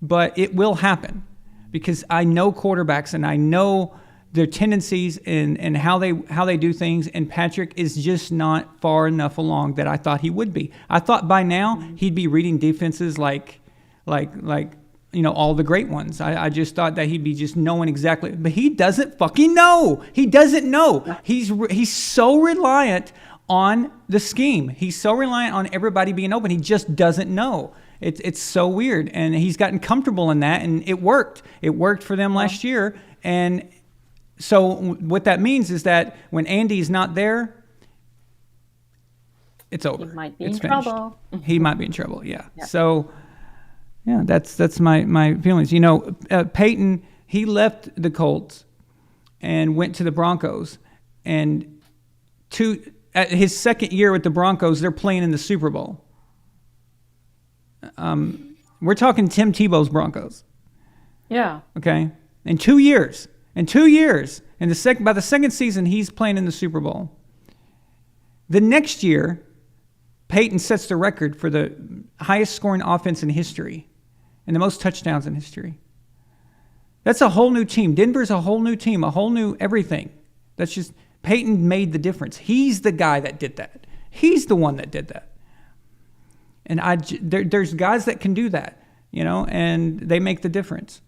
Speaker 5: but it will happen because I know quarterbacks and I know their tendencies and how they do things. And Patrick is just not far enough along that I thought he would be. I thought by now he'd be reading defenses like all the great ones. I just thought that he'd be just knowing exactly, but he doesn't fucking know. He doesn't know. He's so reliant on the scheme. He's so reliant on everybody being open. He just doesn't know. It's so weird, and he's gotten comfortable in that, and it worked. It worked for them last year, and so what that means is that when Andy's not there, it's over.
Speaker 6: He might be
Speaker 5: it's
Speaker 6: in
Speaker 5: finished.
Speaker 6: trouble.
Speaker 5: He might be in trouble. Yeah. So. Yeah, that's my feelings. Peyton, he left the Colts and went to the Broncos. And at his second year with the Broncos, they're playing in the Super Bowl. We're talking Tim Tebow's Broncos.
Speaker 6: Yeah.
Speaker 5: Okay? In 2 years. By the second season, he's playing in the Super Bowl. The next year, Peyton sets the record for the highest scoring offense in history and the most touchdowns in history. That's a whole new team. Denver's a whole new team, a whole new everything. That's just, Peyton made the difference. He's the guy that did that. He's the one that did that. And there's guys that can do that, and they make the difference.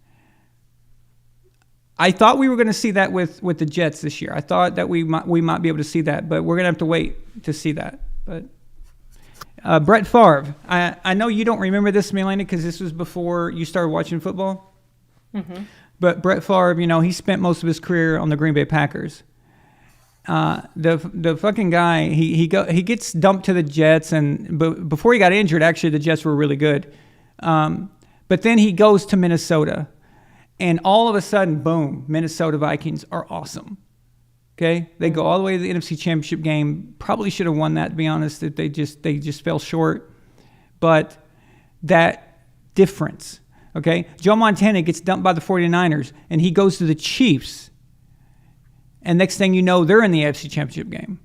Speaker 5: I thought we were going to see that with the Jets this year. I thought that we might be able to see that, but we're going to have to wait to see that. But Brett Favre, I know you don't remember this, Milena, because this was before you started watching football. Mm-hmm. But Brett Favre, he spent most of his career on the Green Bay Packers. The fucking guy, he gets dumped to the Jets, and before he got injured, actually the Jets were really good. But then he goes to Minnesota, and all of a sudden, boom, Minnesota Vikings are awesome. Okay, they go all the way to the NFC Championship game. Probably should have won that, to be honest. They just fell short. But that difference, okay? Joe Montana gets dumped by the 49ers, and he goes to the Chiefs. And next thing you know, they're in the NFC Championship game.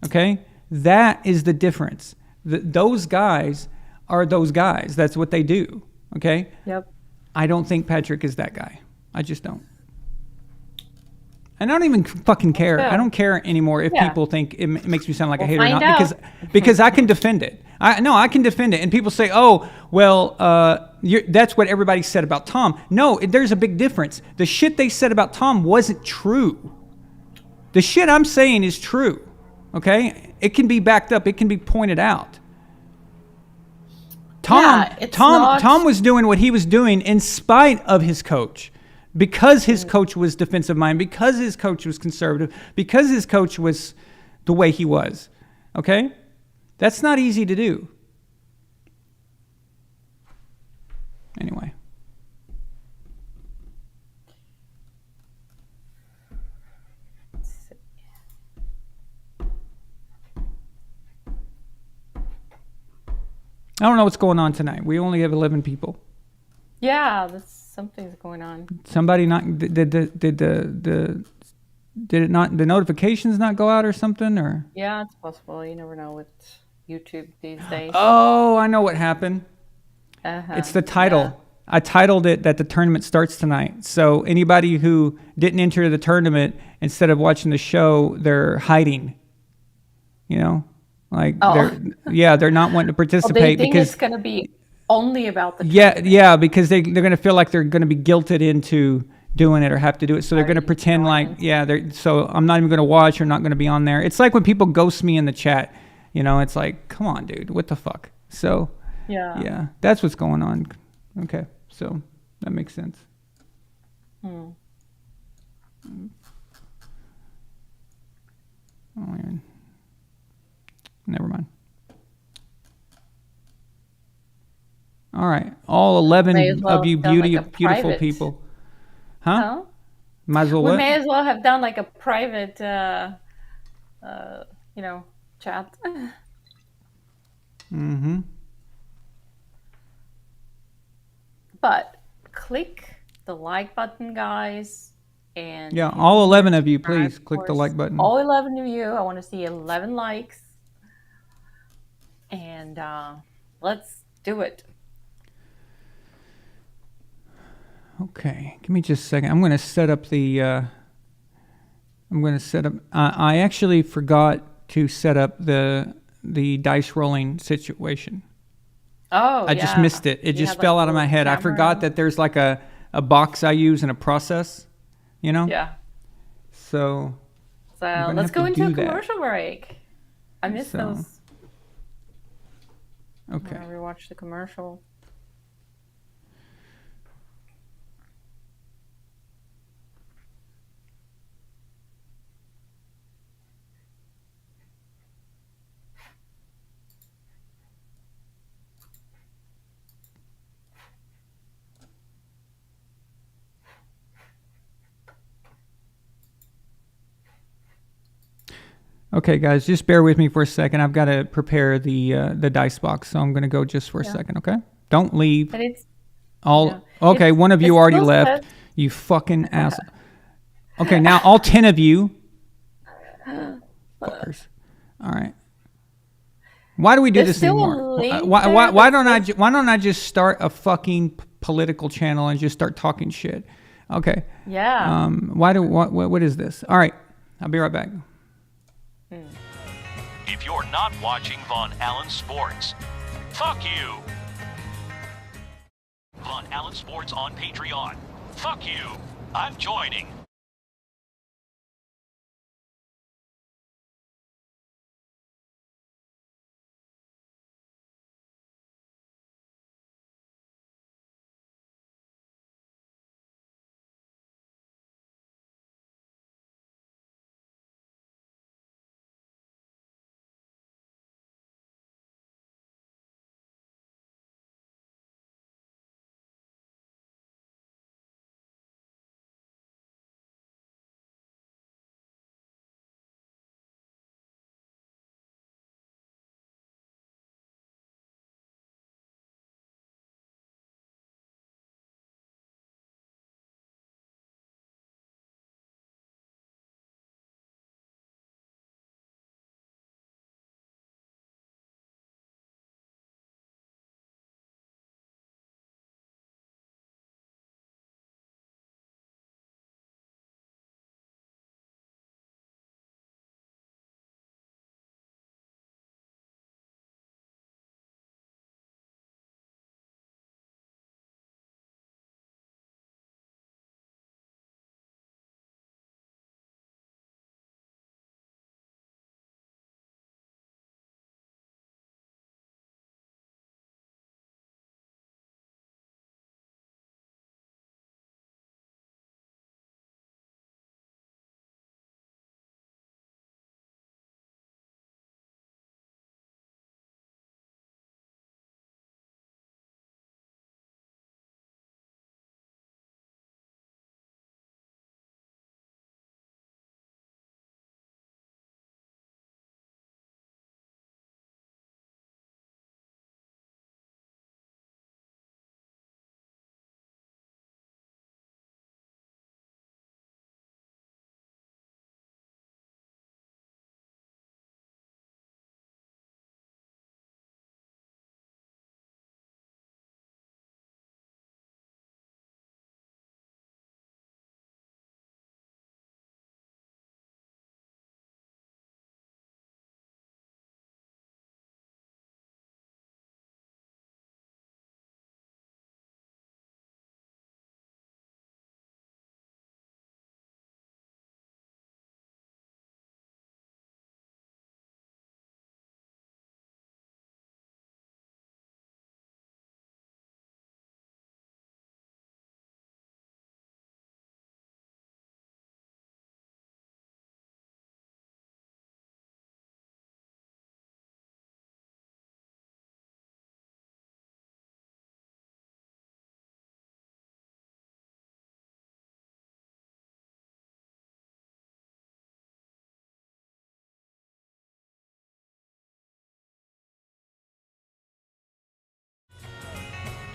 Speaker 5: Okay? That is the difference. Those guys are those guys. That's what they do. Okay?
Speaker 6: Yep.
Speaker 5: I don't think Patrick is that guy. I just don't. And I don't even fucking care.
Speaker 6: Yeah.
Speaker 5: I don't care anymore if people think it makes me sound like a hater or
Speaker 6: find
Speaker 5: not,
Speaker 6: out.
Speaker 5: because I can defend it. I can defend it. And people say, "Oh, well, that's what everybody said about Tom." No, there's a big difference. The shit they said about Tom wasn't true. The shit I'm saying is true. Okay? It can be backed up. It can be pointed out. Tom was doing what he was doing in spite of his coach, because his coach was defensive minded, because his coach was conservative, because his coach was the way he was. Okay, that's not easy to do. Anyway. I don't know what's going on tonight. We only have 11 people.
Speaker 6: Yeah, something's going on.
Speaker 5: Somebody not did it not, the notifications not go out or something, or?
Speaker 6: Yeah, it's possible. You never know with YouTube these days.
Speaker 5: Oh, I know what happened. It's the title. Yeah. I titled it that the tournament starts tonight. So anybody who didn't enter the tournament, instead of watching the show, they're hiding. You know? Like they're not wanting to participate
Speaker 6: they think
Speaker 5: because
Speaker 6: it's going to be only about the tournament.
Speaker 5: Yeah, because they're going to feel like they're going to be guilted into doing it or have to do it. So they're going to pretend like so I'm not even going to watch or not going to be on there. It's like when people ghost me in the chat. You know, it's like, come on, dude, what the fuck? So yeah, that's what's going on. Okay, so that makes sense. Oh, man. Never mind. All right. All 11 of you beautiful people. Huh? Might as well
Speaker 6: We may as well have done like a private, chat.
Speaker 5: Mm-hmm.
Speaker 6: But click the like button, guys. And
Speaker 5: all 11 of you, please click the like button.
Speaker 6: All 11 of you. I want to see 11 likes. And let's do it.
Speaker 5: Okay, give me just a second. I'm going to set up the. I actually forgot to set up the dice rolling situation.
Speaker 6: Oh,
Speaker 5: I just missed it. It just fell out of my head. I forgot that there's like a box I use in a process. You know?
Speaker 6: Yeah.
Speaker 5: So
Speaker 6: let's go into a commercial break. I missed those.
Speaker 5: Okay.
Speaker 6: I rewatched the commercial.
Speaker 5: Okay, guys, just bear with me for a second. I've got to prepare the dice box, so I'm going to go just for a second, okay? Don't leave.
Speaker 6: But it's
Speaker 5: okay, one of you already left. You fucking asshole. Okay, now all 10 of you. Fuckers. All right. Why do we do this anymore? Why don't I just start a fucking political channel and just start talking shit? Okay.
Speaker 6: Yeah.
Speaker 5: What is this? All right. I'll be right back.
Speaker 3: If you're not watching VonAllen Sports, fuck you. VonAllen Sports on Patreon. Fuck you. I'm joining.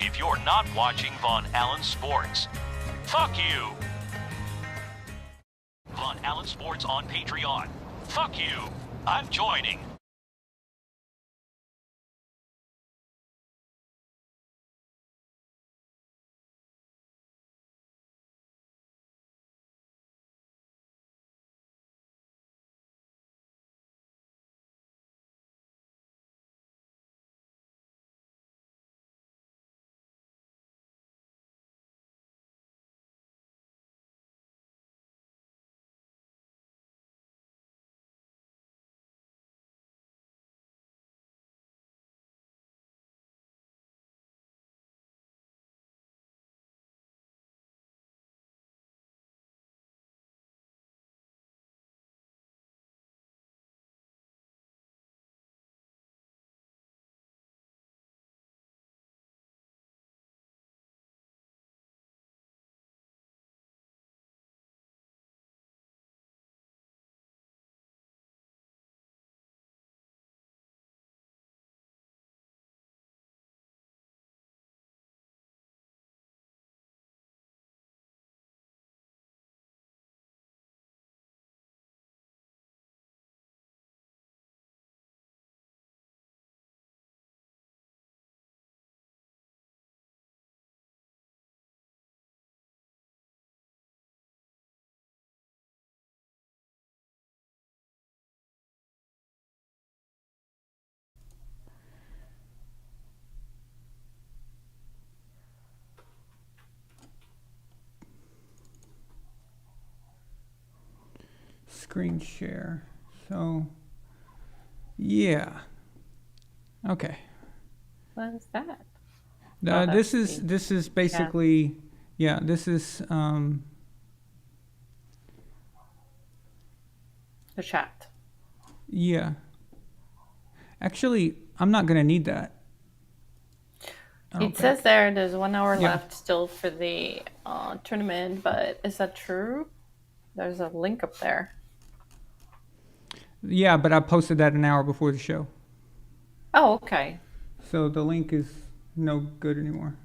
Speaker 3: if you're not watching VonAllen Sports. Fuck you! VonAllen Sports on Patreon. Fuck you! I'm joining.
Speaker 5: Screen share. So, yeah. Okay.
Speaker 6: What is that?
Speaker 5: This is basically this is
Speaker 6: The chat.
Speaker 5: yeah. Actually, I'm not gonna need that.
Speaker 6: It says there's 1 hour
Speaker 5: Yeah.
Speaker 6: left still for the tournament, but is that true? There's a link up there.
Speaker 5: Yeah, but I posted that an hour before the show,
Speaker 6: Oh, okay.
Speaker 5: so the link is no good anymore,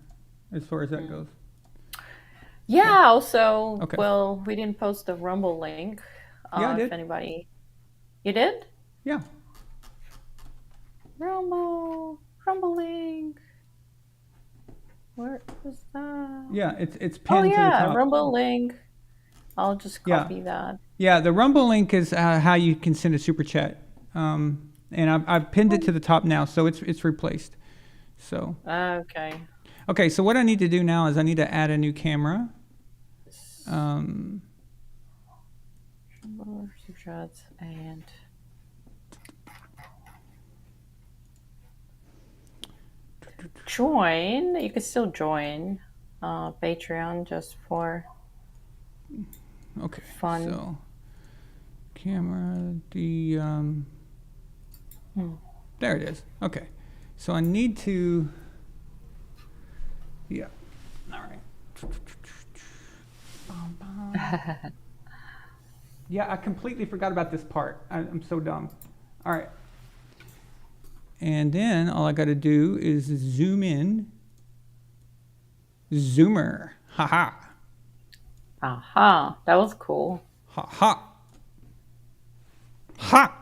Speaker 5: as far as that goes.
Speaker 6: Yeah. Also,
Speaker 5: Okay.
Speaker 6: well, we didn't post the Rumble link.
Speaker 5: Yeah, I
Speaker 6: If
Speaker 5: did.
Speaker 6: anybody, you did?
Speaker 5: Yeah.
Speaker 6: Rumble link. Where is that?
Speaker 5: Yeah, it's
Speaker 6: Oh
Speaker 5: pinned to the
Speaker 6: yeah,
Speaker 5: top.
Speaker 6: Rumble link. I'll just
Speaker 5: Yeah.
Speaker 6: copy that.
Speaker 5: Yeah, the Rumble link is how you can send a super chat, and I've pinned it to the top now, so it's replaced. So
Speaker 6: Okay.
Speaker 5: so what I need to do now is I need to add a new camera.
Speaker 6: Super chats and join. You can still join Patreon just for
Speaker 5: Okay.
Speaker 6: Fun.
Speaker 5: So camera, there it is. Okay. So I need to. Yeah. All right. Yeah, I completely forgot about this part. I'm so dumb. All right. And then all I got to do is zoom in. Zoomer. Ha ha.
Speaker 6: Aha, that was cool.
Speaker 5: Ha ha. Ha.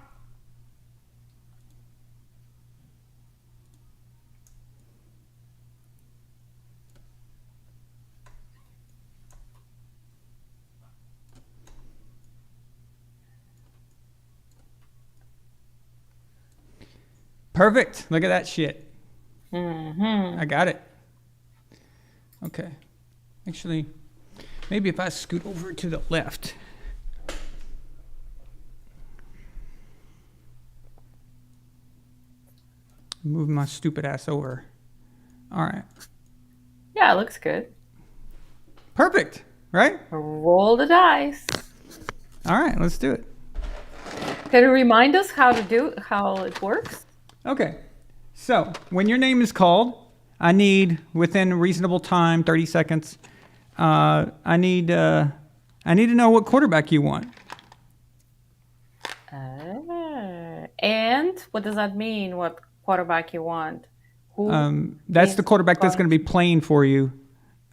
Speaker 5: Perfect. Look at that shit. I got it. Okay. Actually, maybe if I scoot over to the left. Move my stupid ass over. All right.
Speaker 6: Yeah, it looks good.
Speaker 5: Perfect. Right?
Speaker 6: Roll the dice.
Speaker 5: All right. Let's do it.
Speaker 6: Can you remind us how it works?
Speaker 5: Okay. So when your name is called, I need within reasonable time, 30 seconds. I need to know what quarterback you want.
Speaker 6: And what does that mean? What quarterback you want?
Speaker 5: That's the quarterback that's going to be playing for you.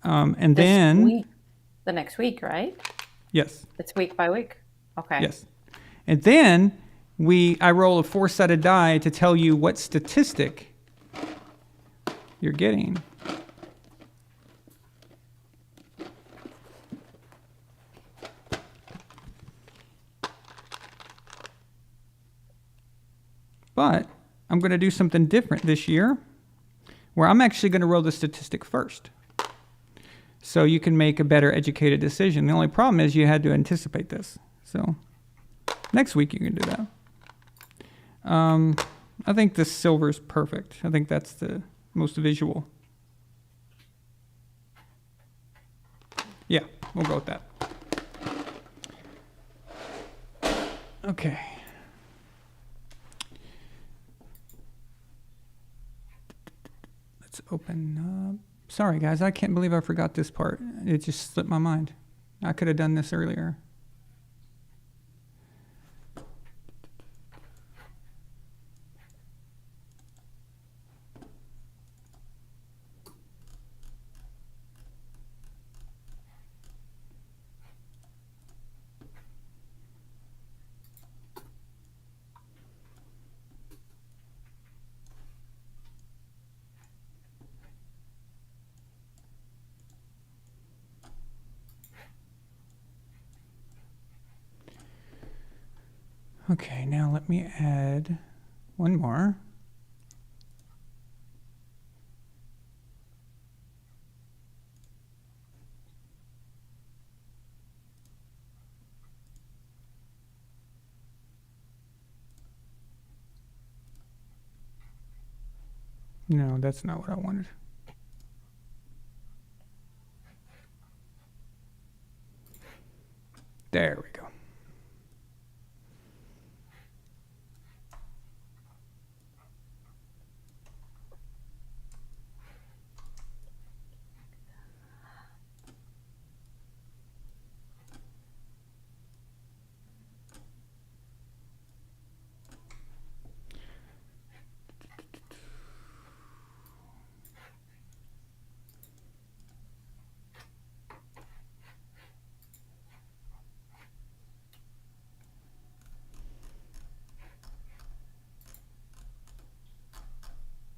Speaker 5: And then
Speaker 6: the next week, right?
Speaker 5: Yes.
Speaker 6: It's week by week. Okay.
Speaker 5: Yes. And then I roll a 4-sided die to tell you what statistic you're getting. But I'm going to do something different this year, where I'm actually going to roll the statistic first, so you can make a better educated decision. The only problem is you had to anticipate this. So next week you can do that. I think the silver is perfect. I think that's the most visual. Yeah, we'll go with that. Okay. Let's open up. Sorry, guys. I can't believe I forgot this part. It just slipped my mind. I could have done this earlier. Okay, now let me add one more. No, that's not what I wanted. There we go.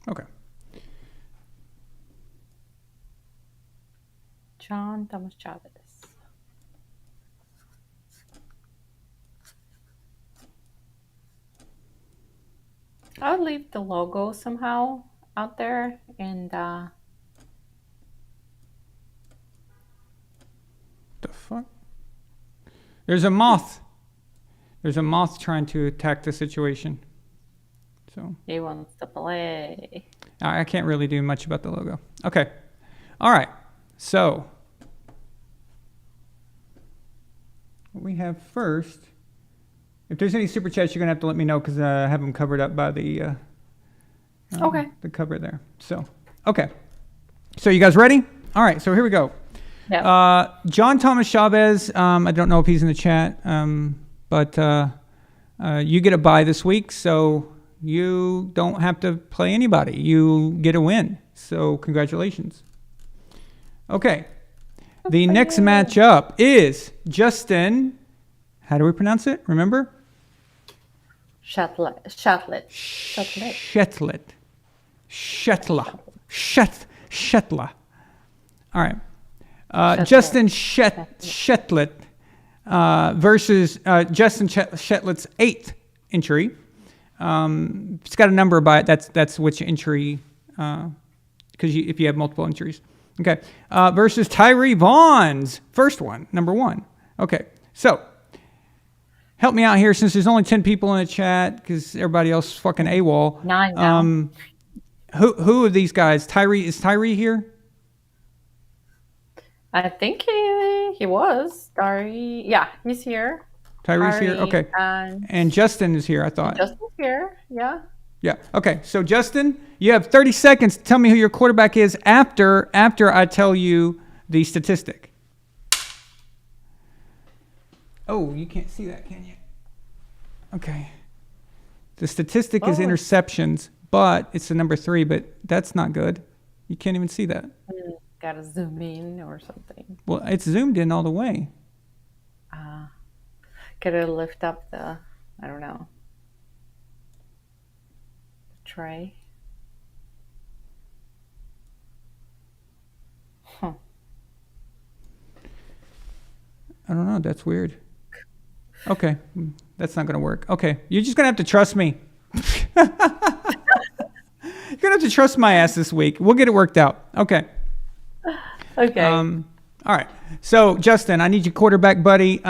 Speaker 5: Okay.
Speaker 6: John Thomas Chavez. I would leave the logo somehow out there and
Speaker 5: The fuck? There's a moth. There's a moth trying to attack the situation. So
Speaker 6: he wants to play.
Speaker 5: I can't really do much about the logo. Okay. All right. So what we have first, if there's any super chats, you're going to have to let me know because I have them covered up by the
Speaker 6: Okay.
Speaker 5: the cover there. So, okay. So you guys ready? All right. So here we go.
Speaker 6: Yeah.
Speaker 5: John Thomas Chavez. I don't know if he's in the chat, but you get a bye this week, so you don't have to play anybody. You get a win. So congratulations. Okay. The next matchup is Justin. How do we pronounce it? Remember?
Speaker 6: Shetlet.
Speaker 5: Shetla. All right. Justin Shetlet versus Justin Shetlet's 8th entry. It's got a number by it. That's which entry, because if you have multiple entries. Okay. Versus Tyree Vaughn's first one, number 1. Okay. So help me out here since there's only 10 people in the chat because everybody else is fucking AWOL.
Speaker 6: 9 now.
Speaker 5: Who are these guys? Is Tyree here?
Speaker 6: I think he was. Sorry. Yeah, he's here.
Speaker 5: Tyree's here? Okay. And Justin is here, I thought.
Speaker 6: Justin's here, yeah.
Speaker 5: Yeah. Okay. So Justin, you have 30 seconds to tell me who your quarterback is after I tell you the statistic. Oh, you can't see that, can you? Okay. The statistic is interceptions, but it's the number 3, but that's not good. You can't even see that.
Speaker 6: Gotta zoom in or something.
Speaker 5: Well, it's zoomed in all the way.
Speaker 6: Gotta lift up the, I don't know, tray. Huh.
Speaker 5: I don't know. That's weird. Okay. That's not going to work. Okay. You're just going to have to trust me. You're going to have to trust my ass this week. We'll get it worked out. Okay.
Speaker 6: Okay.
Speaker 5: All right. So, Justin, I need your quarterback, buddy.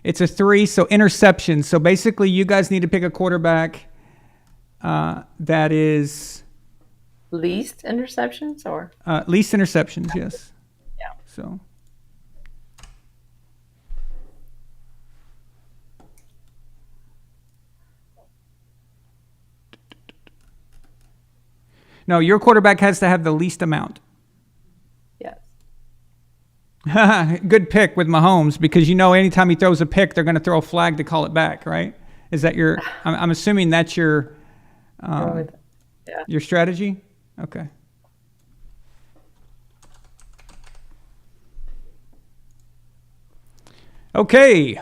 Speaker 5: It's a 3, so interceptions. So, basically, you guys need to pick a quarterback that is...
Speaker 6: Least interceptions or?
Speaker 5: least interceptions, yes.
Speaker 6: Yeah.
Speaker 5: So... No, your quarterback has to have the least amount.
Speaker 6: Yes.
Speaker 5: Good pick with Mahomes, because you know anytime he throws a pick, they're going to throw a flag to call it back, right? Is that your? I'm assuming that's your.
Speaker 6: Yeah.
Speaker 5: Your strategy. Okay. Okay.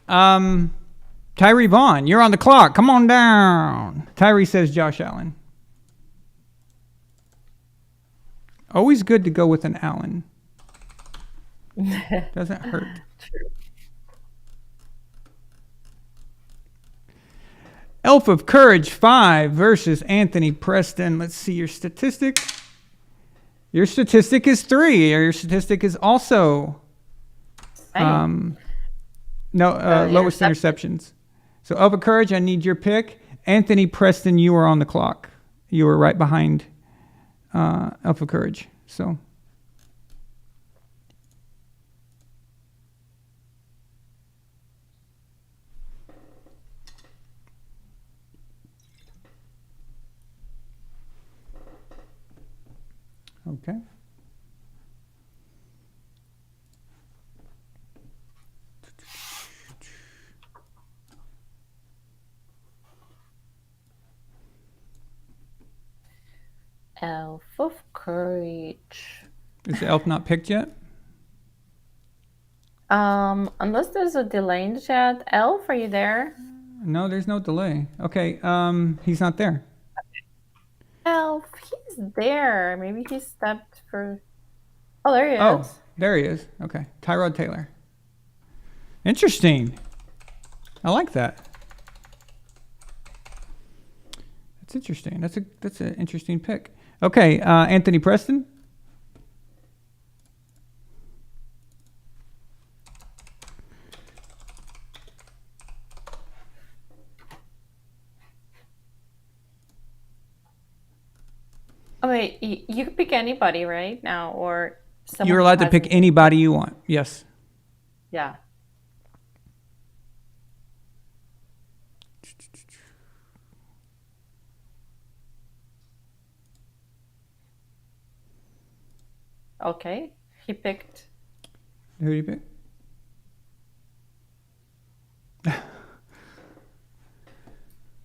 Speaker 5: Tyree Vaughn, you're on the clock. Come on down. Tyree says Josh Allen. Always good to go with an Allen. Doesn't hurt.
Speaker 6: True.
Speaker 5: Elf of Courage 5 versus Anthony Preston. Let's see your statistic. Your statistic is 3. Your statistic is also lowest interceptions. So Elf of Courage, I need your pick. Anthony Preston, you are on the clock. You were right behind Elf of Courage. So okay.
Speaker 6: Elf of Courage.
Speaker 5: Is the elf not picked yet?
Speaker 6: Unless there's a delay in the chat. Elf, are you there?
Speaker 5: No, there's no delay. Okay, he's not there.
Speaker 6: Elf, he's there. Maybe he stepped for. Oh, there he is.
Speaker 5: Oh, there he is. Okay, Tyrod Taylor. Interesting. I like that. That's interesting. That's an interesting pick. Okay, Anthony Preston.
Speaker 6: Oh wait, you can pick anybody right now, or someone
Speaker 5: You're allowed to pick anybody you want. Yes.
Speaker 6: Yeah. Okay, he picked.
Speaker 5: Who do you pick?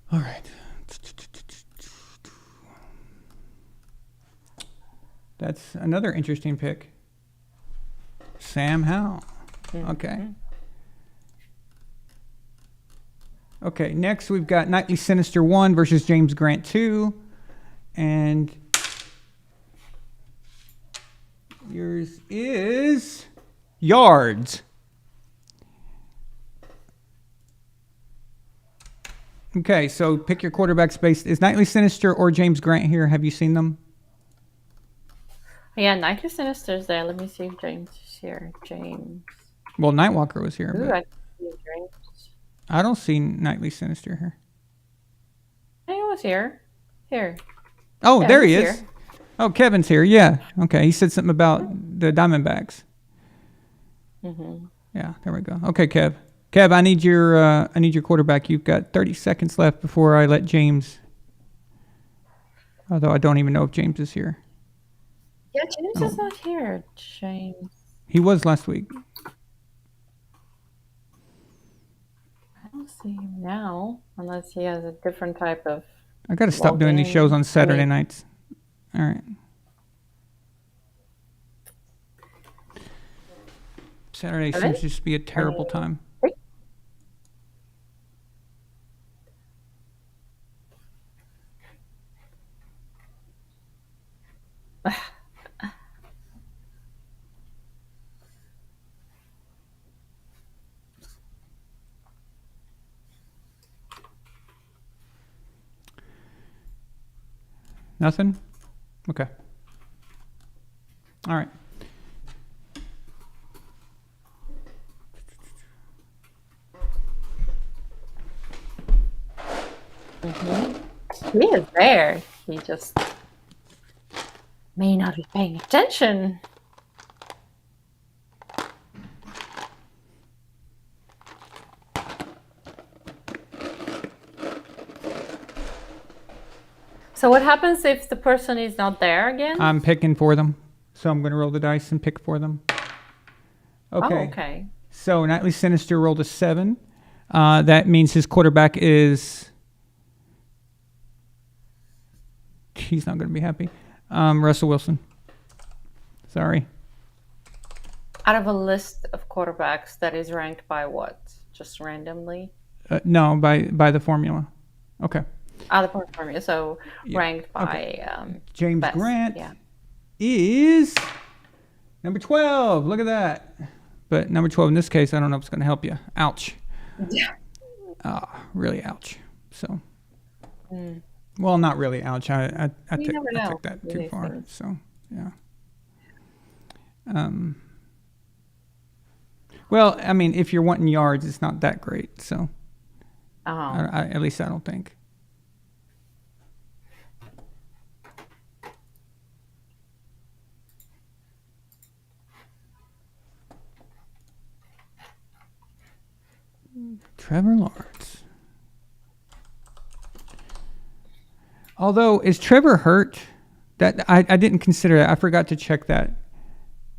Speaker 5: All right. That's another interesting pick. Sam Howell. Okay. Okay, next we've got Nightly Sinister 1 versus James Grant 2. And yours is yards. Okay, so pick your quarterback space. Is Nightly Sinister or James Grant here? Have you seen them?
Speaker 6: Yeah, Nightly Sinister's there. Let me see if James is here. James.
Speaker 5: Well, Nightwalker was here.
Speaker 6: Ooh,
Speaker 5: But
Speaker 6: I see James.
Speaker 5: I don't see Nightly Sinister here.
Speaker 6: He was here. Here.
Speaker 5: Oh,
Speaker 6: Yeah,
Speaker 5: there he
Speaker 6: he's
Speaker 5: is.
Speaker 6: here.
Speaker 5: Oh, Kevin's here. Yeah. Okay. He said something about the Diamondbacks. Yeah. There we go. Okay, Kev. Kev, I need your quarterback. You've got 30 seconds left before I let James. Although I don't even know if James is here.
Speaker 6: Yeah, James is not here. James.
Speaker 5: He was last week.
Speaker 6: I don't see him now, unless he has a different type of.
Speaker 5: I got to stop doing these shows on Saturday nights. All right. Saturday seems to just be a terrible time. Nothing? Okay. All right.
Speaker 6: He is there. He just may not be paying attention. So what happens if the person is not there again?
Speaker 5: I'm picking for them. So I'm going to roll the dice and pick for them. Okay.
Speaker 6: Oh, okay.
Speaker 5: So Nightly Sinister rolled a 7. That means his quarterback is... He's not going to be happy. Russell Wilson. Sorry.
Speaker 6: Out of a list of quarterbacks that is ranked by what? Just randomly?
Speaker 5: No, by the formula. Okay.
Speaker 6: The formula. So ranked by
Speaker 5: James
Speaker 6: best.
Speaker 5: Grant
Speaker 6: Yeah.
Speaker 5: is number 12. Look at that. But number 12 in this case, I don't know if it's going to help you. Ouch.
Speaker 6: Yeah.
Speaker 5: Really ouch. So, well, not really ouch. I took that too far.
Speaker 6: Things.
Speaker 5: So, yeah. Well, I mean, if you're wanting yards, it's not that great. So, at least I don't think. Trevor Lawrence. Although, is Trevor hurt? That I didn't consider that. I forgot to check that.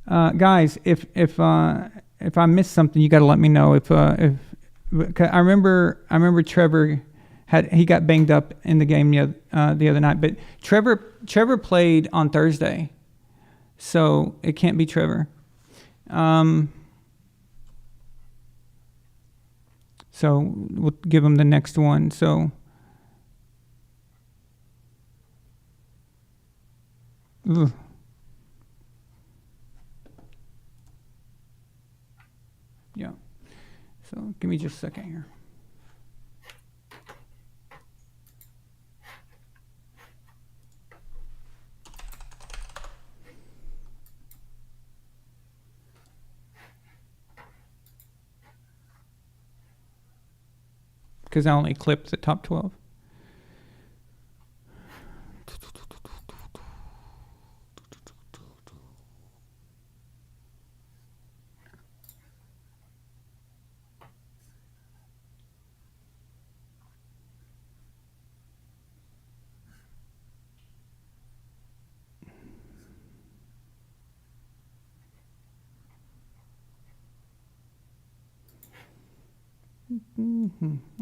Speaker 5: Guys, if I missed something, you got to let me know. If I remember Trevor he got banged up in the game the other night, but Trevor played on Thursday, so it can't be Trevor. So we'll give him the next one. So, ugh. Yeah. So give me just a second here. Because I only clipped the top 12.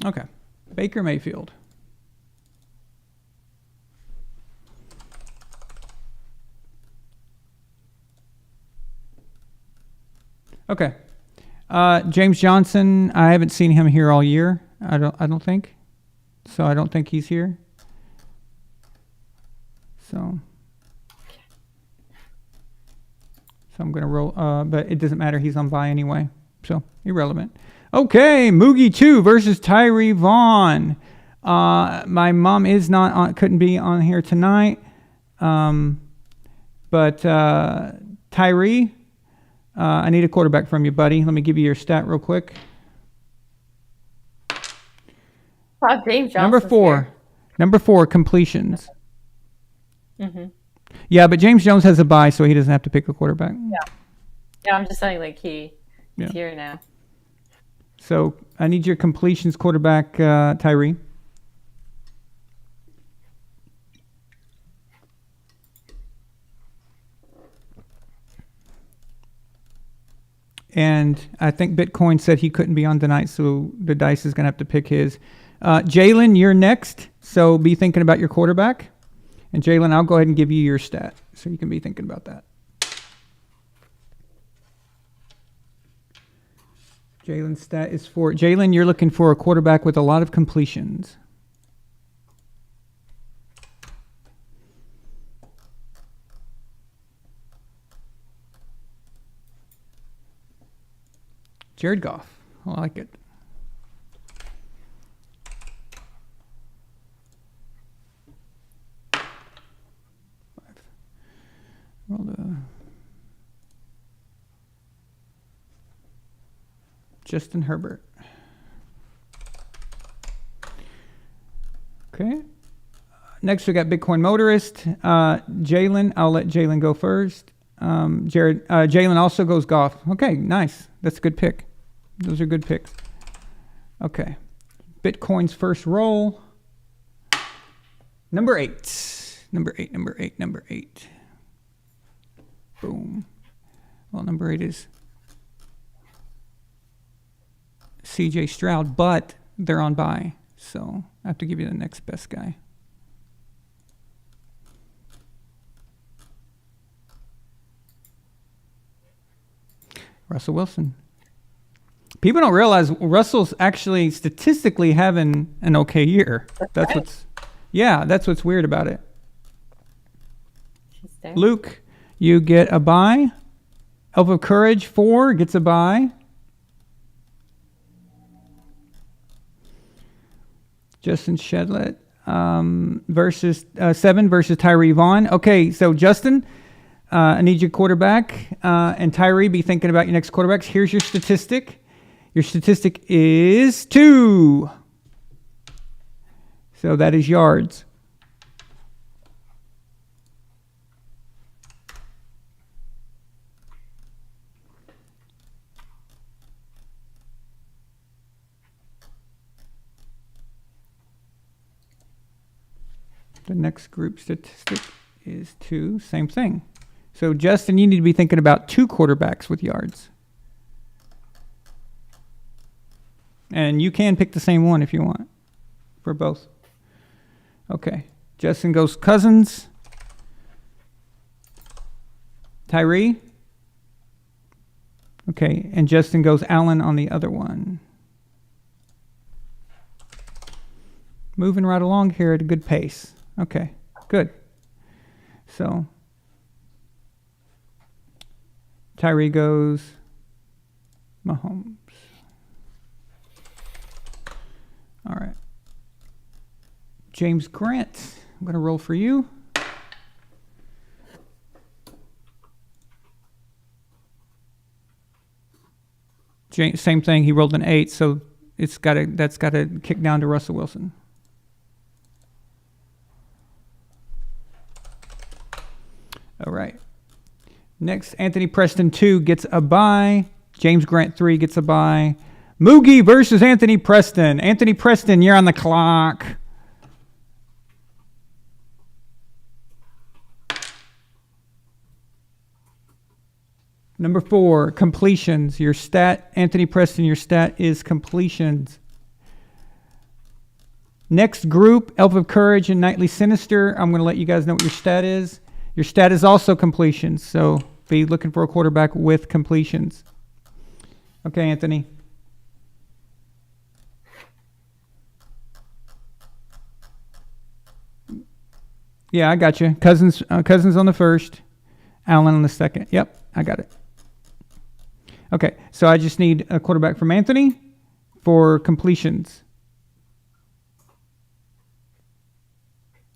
Speaker 5: Okay. Baker Mayfield. Okay. James Johnson, I haven't seen him here all year. I don't think. So I don't think he's here. So I'm going to roll, but it doesn't matter. He's on bye anyway. So irrelevant. Okay, Moogie 2 versus Tyree Vaughn. My mom is not on, couldn't be on here tonight. But Tyree, I need a quarterback from you, buddy. Let me give you your stat real quick.
Speaker 6: James Johnson's
Speaker 5: Number four, completions.
Speaker 6: Mm-hmm.
Speaker 5: Yeah, but James Jones has a bye, so he doesn't have to pick a quarterback.
Speaker 6: Yeah, I'm just saying, like, he's here now.
Speaker 5: So I need your completions quarterback, Tyree. And I think Bitcoin said he couldn't be on tonight, so the dice is going to have to pick his. Jalen, you're next. So be thinking about your quarterback. And Jalen, I'll go ahead and give you your stat so you can be thinking about that. Jalen's stat is for Jalen. You're looking for a quarterback with a lot of completions. Jared Goff. I like it. Justin Herbert. Okay. Next, we got Bitcoin Motorist. Jalen. I'll let Jalen go first. Jalen also goes Goff. Okay, nice. That's a good pick. Those are good picks. Okay. Bitcoin's first roll. Number 8. Number 8. Boom. Well, number 8 is CJ Stroud, but they're on bye. So I have to give you the next best guy. Russell Wilson. People don't realize Russell's actually statistically having an okay year. That's what's weird about it. Luke, you get a bye. Elf of Courage 4 gets a bye. Justin Shedlett versus 7 versus Tyree Vaughn. Okay, so Justin, I need your quarterback. And Tyree, be thinking about your next quarterbacks. Here's your statistic. Your statistic is 2. So that is yards. The next group statistic is 2. Same thing. So, Justin, you need to be thinking about 2 quarterbacks with yards. And you can pick the same one if you want for both. Okay. Justin goes Cousins. Tyree. Okay. And Justin goes Allen on the other one. Moving right along here at a good pace. Okay, good. So, Tyree goes Mahomes. All right. James Grant, I'm going to roll for you. Same thing, he rolled an 8, so that's got to kick down to Russell Wilson. All right. Next, Anthony Preston 2 gets a bye. James Grant 3 gets a bye. Moogie versus Anthony Preston. Anthony Preston, you're on the clock. Number 4, completions. Your stat, Anthony Preston, your stat is completions. Next group, Elf of Courage and Nightly Sinister. I'm going to let you guys know what your stat is. Your stat is also completions, so be looking for a quarterback with completions. Okay, Anthony. Yeah, I got you. Cousins on the first, Allen on the second. Yep, I got it. Okay, so I just need a quarterback from Anthony for completions.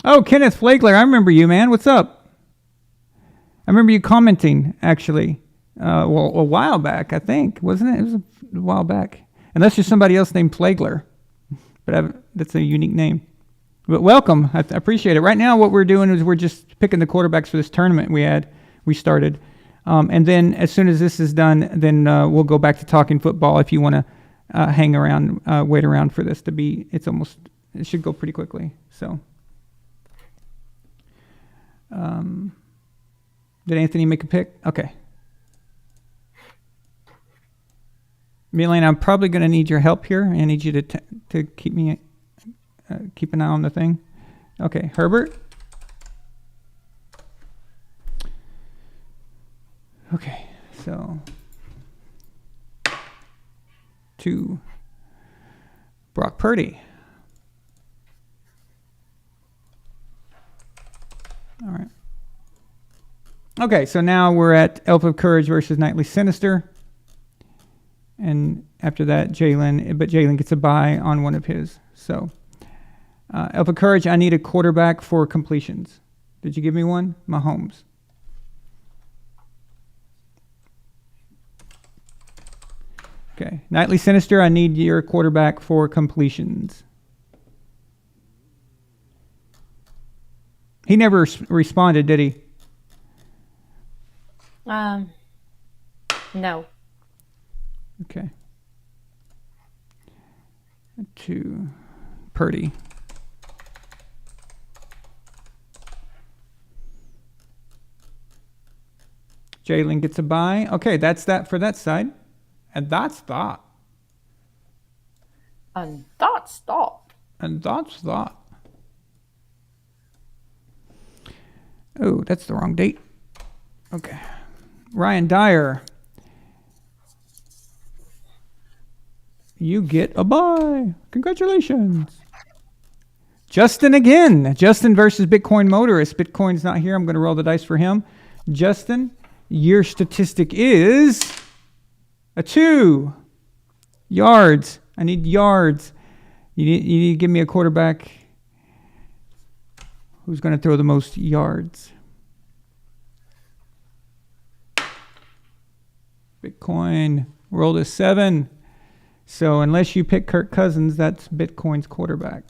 Speaker 5: Oh, Kenneth Flagler, I remember you, man. What's up? I remember you commenting, actually, a while back, I think, wasn't it? It was a while back. Unless there's somebody else named Flagler, but that's a unique name. But welcome, I appreciate it. Right now, what we're doing is we're just picking the quarterbacks for this tournament we started. And then as soon as this is done, then we'll go back to talking football. If you want to hang around, wait around for this to be, it should go pretty quickly. So. Did Anthony make a pick? Okay. Milena, I'm probably going to need your help here. I need you to keep me keep an eye on the thing. Okay, Herbert. Okay, so 2, Brock Purdy. All right. Okay, so now we're at Elf of Courage versus Nightly Sinister. And after that, Jalen gets a bye on one of his. So, Elf of Courage, I need a quarterback for completions. Did you give me one? Mahomes. Okay. Nightly Sinister, I need your quarterback for completions. He never responded, did he?
Speaker 6: No.
Speaker 5: Okay. 2, Purdy. Jalen gets a bye. Okay, that's that for that side. And that's that.
Speaker 6: And that's that.
Speaker 5: And that's that. Oh, that's the wrong date. Okay. Ryan Dyer. You get a bye. Congratulations. Justin again. Justin versus Bitcoin Motorist. Bitcoin's not here. I'm going to roll the dice for him. Justin, your statistic is a 2. Yards. I need yards. You need to give me a quarterback who's going to throw the most yards. Bitcoin rolled a 7. So unless you pick Kirk Cousins, that's Bitcoin's quarterback.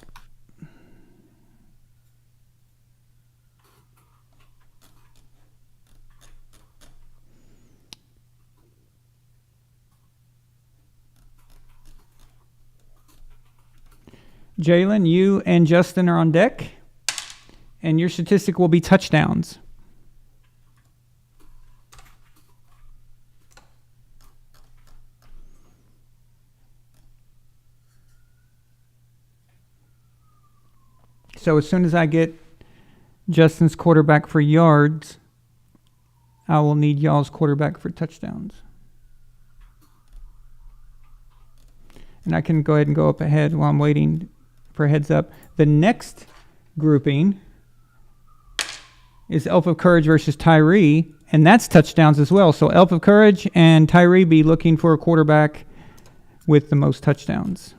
Speaker 5: Jalen, you and Justin are on deck, and your statistic will be touchdowns. So as soon as I get Justin's quarterback for yards, I will need y'all's quarterback for touchdowns. And I can go ahead and go up ahead while I'm waiting for heads up. The next grouping is Elf of Courage versus Tyree, and that's touchdowns as well. So Elf of Courage and Tyree be looking for a quarterback with the most touchdowns.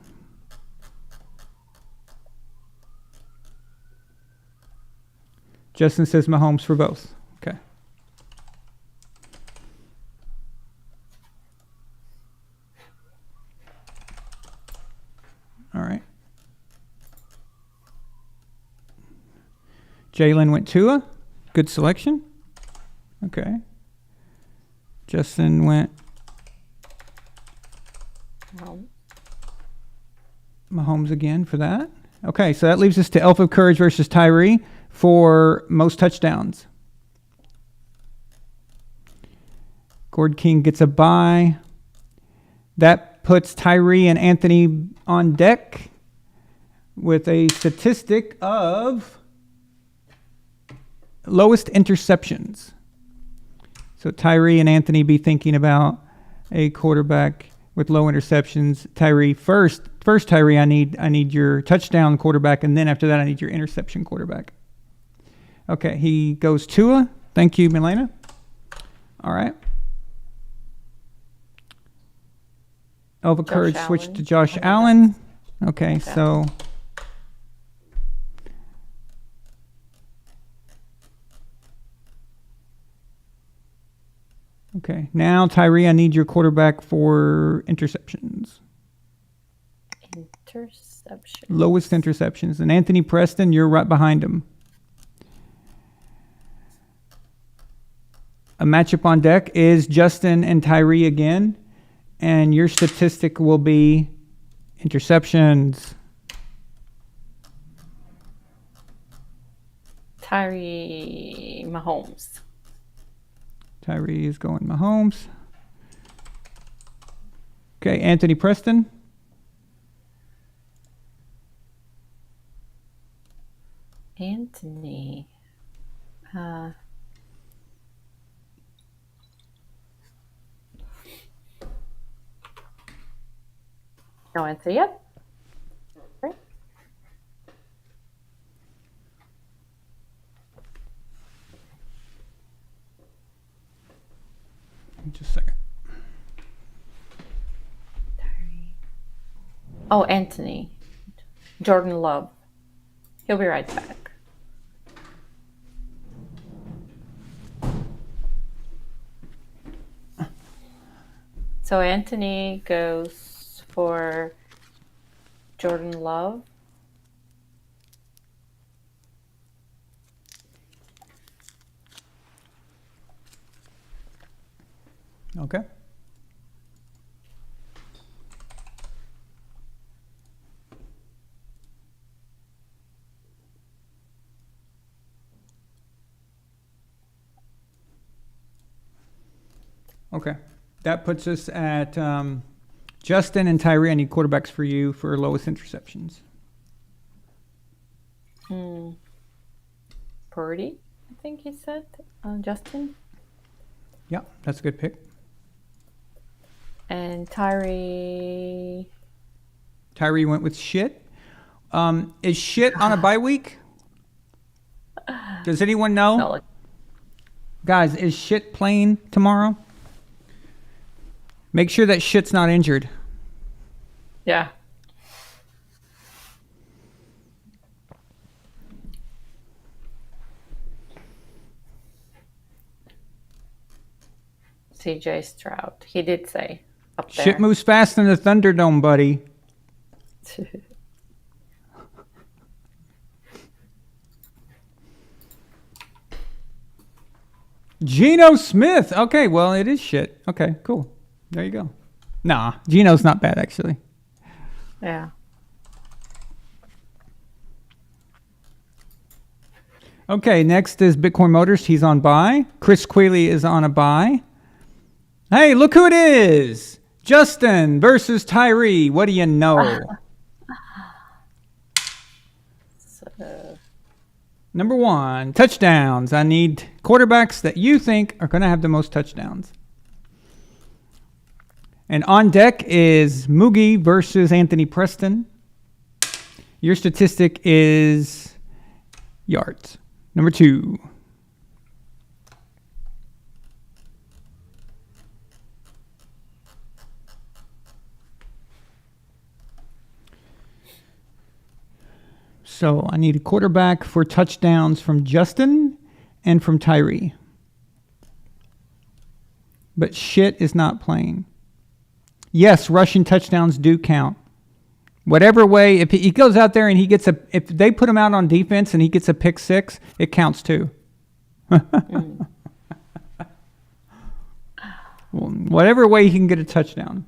Speaker 5: Justin says Mahomes for both. Okay. All right. Jalen went Tua. Good selection. Okay. Justin went Mahomes again for that. Okay, so that leaves us to Elf of Courage versus Tyree for most touchdowns. Gord King gets a bye. That puts Tyree and Anthony on deck with a statistic of lowest interceptions. So Tyree and Anthony be thinking about a quarterback with low interceptions. Tyree first Tyree, I need your touchdown quarterback, and then after that I need your interception quarterback. Okay, he goes Tua. Thank you, Milena. All right. Elf of Courage switched to Josh Allen. Okay, so okay, now Tyree, I need your quarterback for interceptions. Lowest interceptions. And Anthony Preston, you're right behind him. A matchup on deck is Justin and Tyree again. And your statistic will be interceptions.
Speaker 6: Tyree Mahomes.
Speaker 5: Tyree is going Mahomes. Okay, Anthony Preston.
Speaker 6: Anthony. No answer yet. Right.
Speaker 5: Just a second.
Speaker 6: Oh, Anthony. Jordan Love. He'll be right back. So Anthony goes for Jordan Love.
Speaker 5: Okay. Okay. That puts us at Justin and Tyree. I need quarterbacks for you for lowest interceptions.
Speaker 6: Purdy, I think he said. Justin.
Speaker 5: Yeah, that's a good pick.
Speaker 6: And Tyree.
Speaker 5: Tyree went with shit. Is shit on a bye week? Does anyone know?
Speaker 6: No,
Speaker 5: Guys, is shit playing tomorrow? Make sure that shit's not injured.
Speaker 6: yeah. CJ Stroud. He did say up there.
Speaker 5: Shit moves fast in the Thunderdome, buddy. Geno Smith. Okay, well, it is shit. Okay, cool. There you go. Nah, Geno's not bad, actually.
Speaker 6: Yeah.
Speaker 5: Okay, next is Bitcoin Motors. He's on buy. Chris Quealy is on a buy. Hey, look who it is. Justin versus Tyree. What do you know? Number one, touchdowns. I need quarterbacks that you think are going to have the most touchdowns. And on deck is Moogie versus Anthony Preston. Your statistic is yards. Number two. So I need a quarterback for touchdowns from Justin and from Tyree. But shit is not playing. Yes, rushing touchdowns do count. Whatever way, if he goes out there and he gets if they put him out on defense and he gets a pick six, it counts too. Whatever way he can get a touchdown.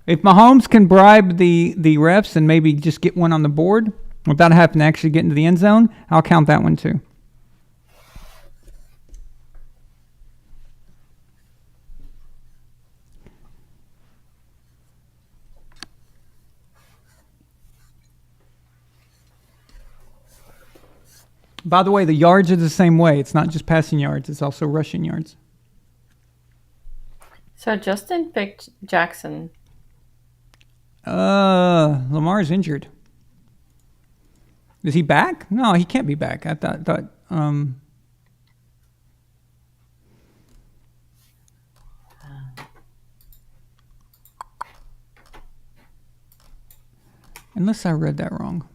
Speaker 5: If Mahomes can bribe the refs and maybe just get one on the board without having to actually get into the end zone, I'll count that one too. By the way, the yards are the same way. It's not just passing yards. It's also rushing yards.
Speaker 6: So Justin picked Jackson.
Speaker 5: Lamar's injured. Is he back? No, he can't be back. I thought unless I read that wrong.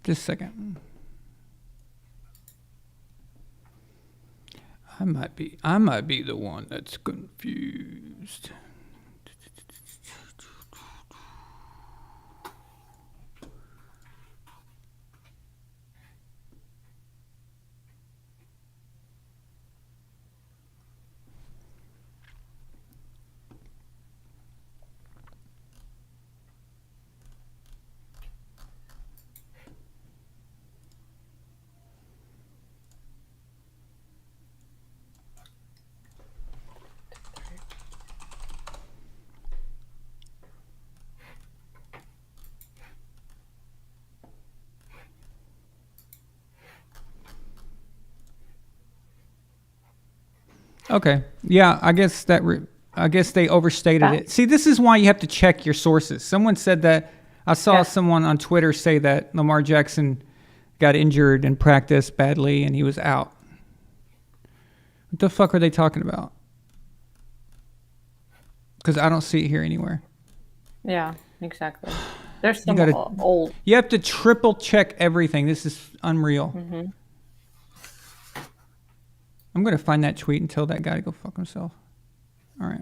Speaker 5: Just a second. I might be the one that's confused. Okay. Yeah, I guess I guess they overstated it. See, this is why you have to check your sources. Someone said that. I saw someone on Twitter say that Lamar Jackson got injured in practice badly and he was out. What the fuck are they talking about? Because I don't see it here anywhere.
Speaker 6: Yeah, exactly. There's some old.
Speaker 5: You have to triple check everything. This is unreal.
Speaker 6: Mm-hmm.
Speaker 5: I'm going to find that tweet and tell that guy to go fuck himself. All right.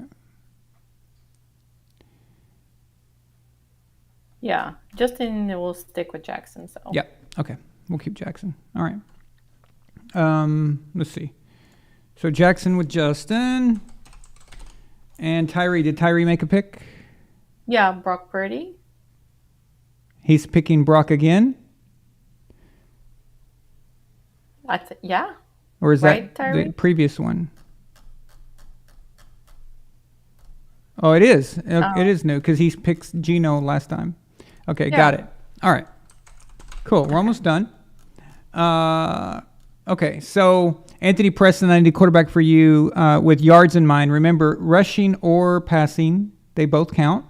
Speaker 6: Yeah, Justin will stick with Jackson. So.
Speaker 5: Yeah. Okay. We'll keep Jackson. All right. Let's see. So Jackson with Justin. And Tyree. Did Tyree make a pick?
Speaker 6: Yeah, Brock Purdy.
Speaker 5: He's picking Brock again?
Speaker 6: Yeah.
Speaker 5: Or is
Speaker 6: right,
Speaker 5: that
Speaker 6: Tyree?
Speaker 5: the previous one? Oh, it is. It is new because he picked Geno last time. Okay, got it. All right. Cool. We're almost done. Okay, so Anthony Preston, I need a quarterback for you with yards in mind. Remember, rushing or passing, they both count.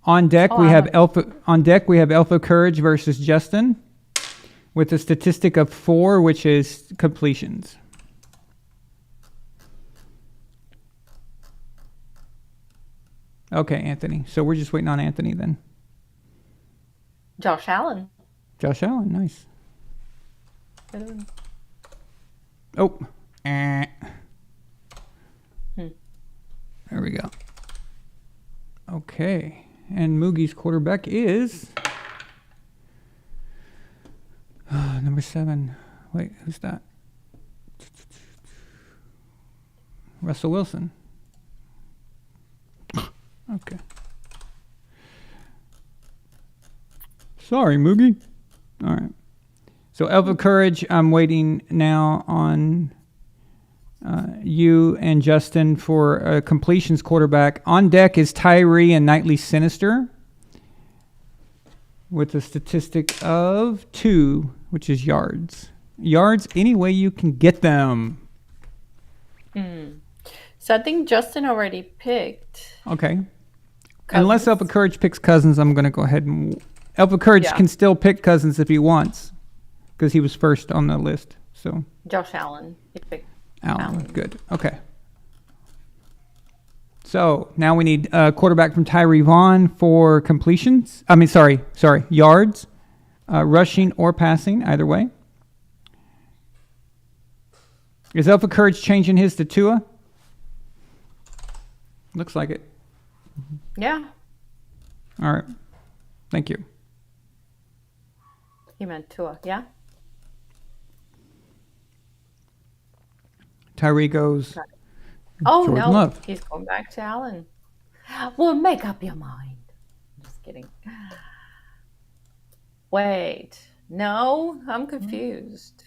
Speaker 5: On deck, we have Alpha Courage versus Justin with a statistic of 4, which is completions. Okay, Anthony. So we're just waiting on Anthony then.
Speaker 6: Josh Allen.
Speaker 5: Josh Allen, nice. Oh. There we go. Okay. And Moogie's quarterback is number 7. Wait, who's that? Russell Wilson. Okay. Sorry, Moogie. All right. So Alpha Courage, I'm waiting now on you and Justin for a completions quarterback. On deck is Tyree and Nightly Sinister with a statistic of 2, which is yards. Yards any way you can get them.
Speaker 6: So I think Justin already picked.
Speaker 5: Okay.
Speaker 6: Cousins.
Speaker 5: Unless Alpha Courage picks Cousins, I'm going to go ahead and... Alpha Courage can still pick Cousins if he wants because he was first on the list. So
Speaker 6: Josh Allen. He picked
Speaker 5: Allen. Good. Okay. So now we need a quarterback from Tyree Vaughn for completions. I mean, sorry, yards, rushing or passing, either way. Is Alpha Courage changing his to Tua? Looks like it.
Speaker 6: Yeah.
Speaker 5: All right. Thank you.
Speaker 6: He meant Tua, yeah?
Speaker 5: Tyree goes.
Speaker 6: Oh,
Speaker 5: Jordan
Speaker 6: no.
Speaker 5: Love.
Speaker 6: He's going back to Allen. Well, make up your mind. Just kidding. Wait. No, I'm confused.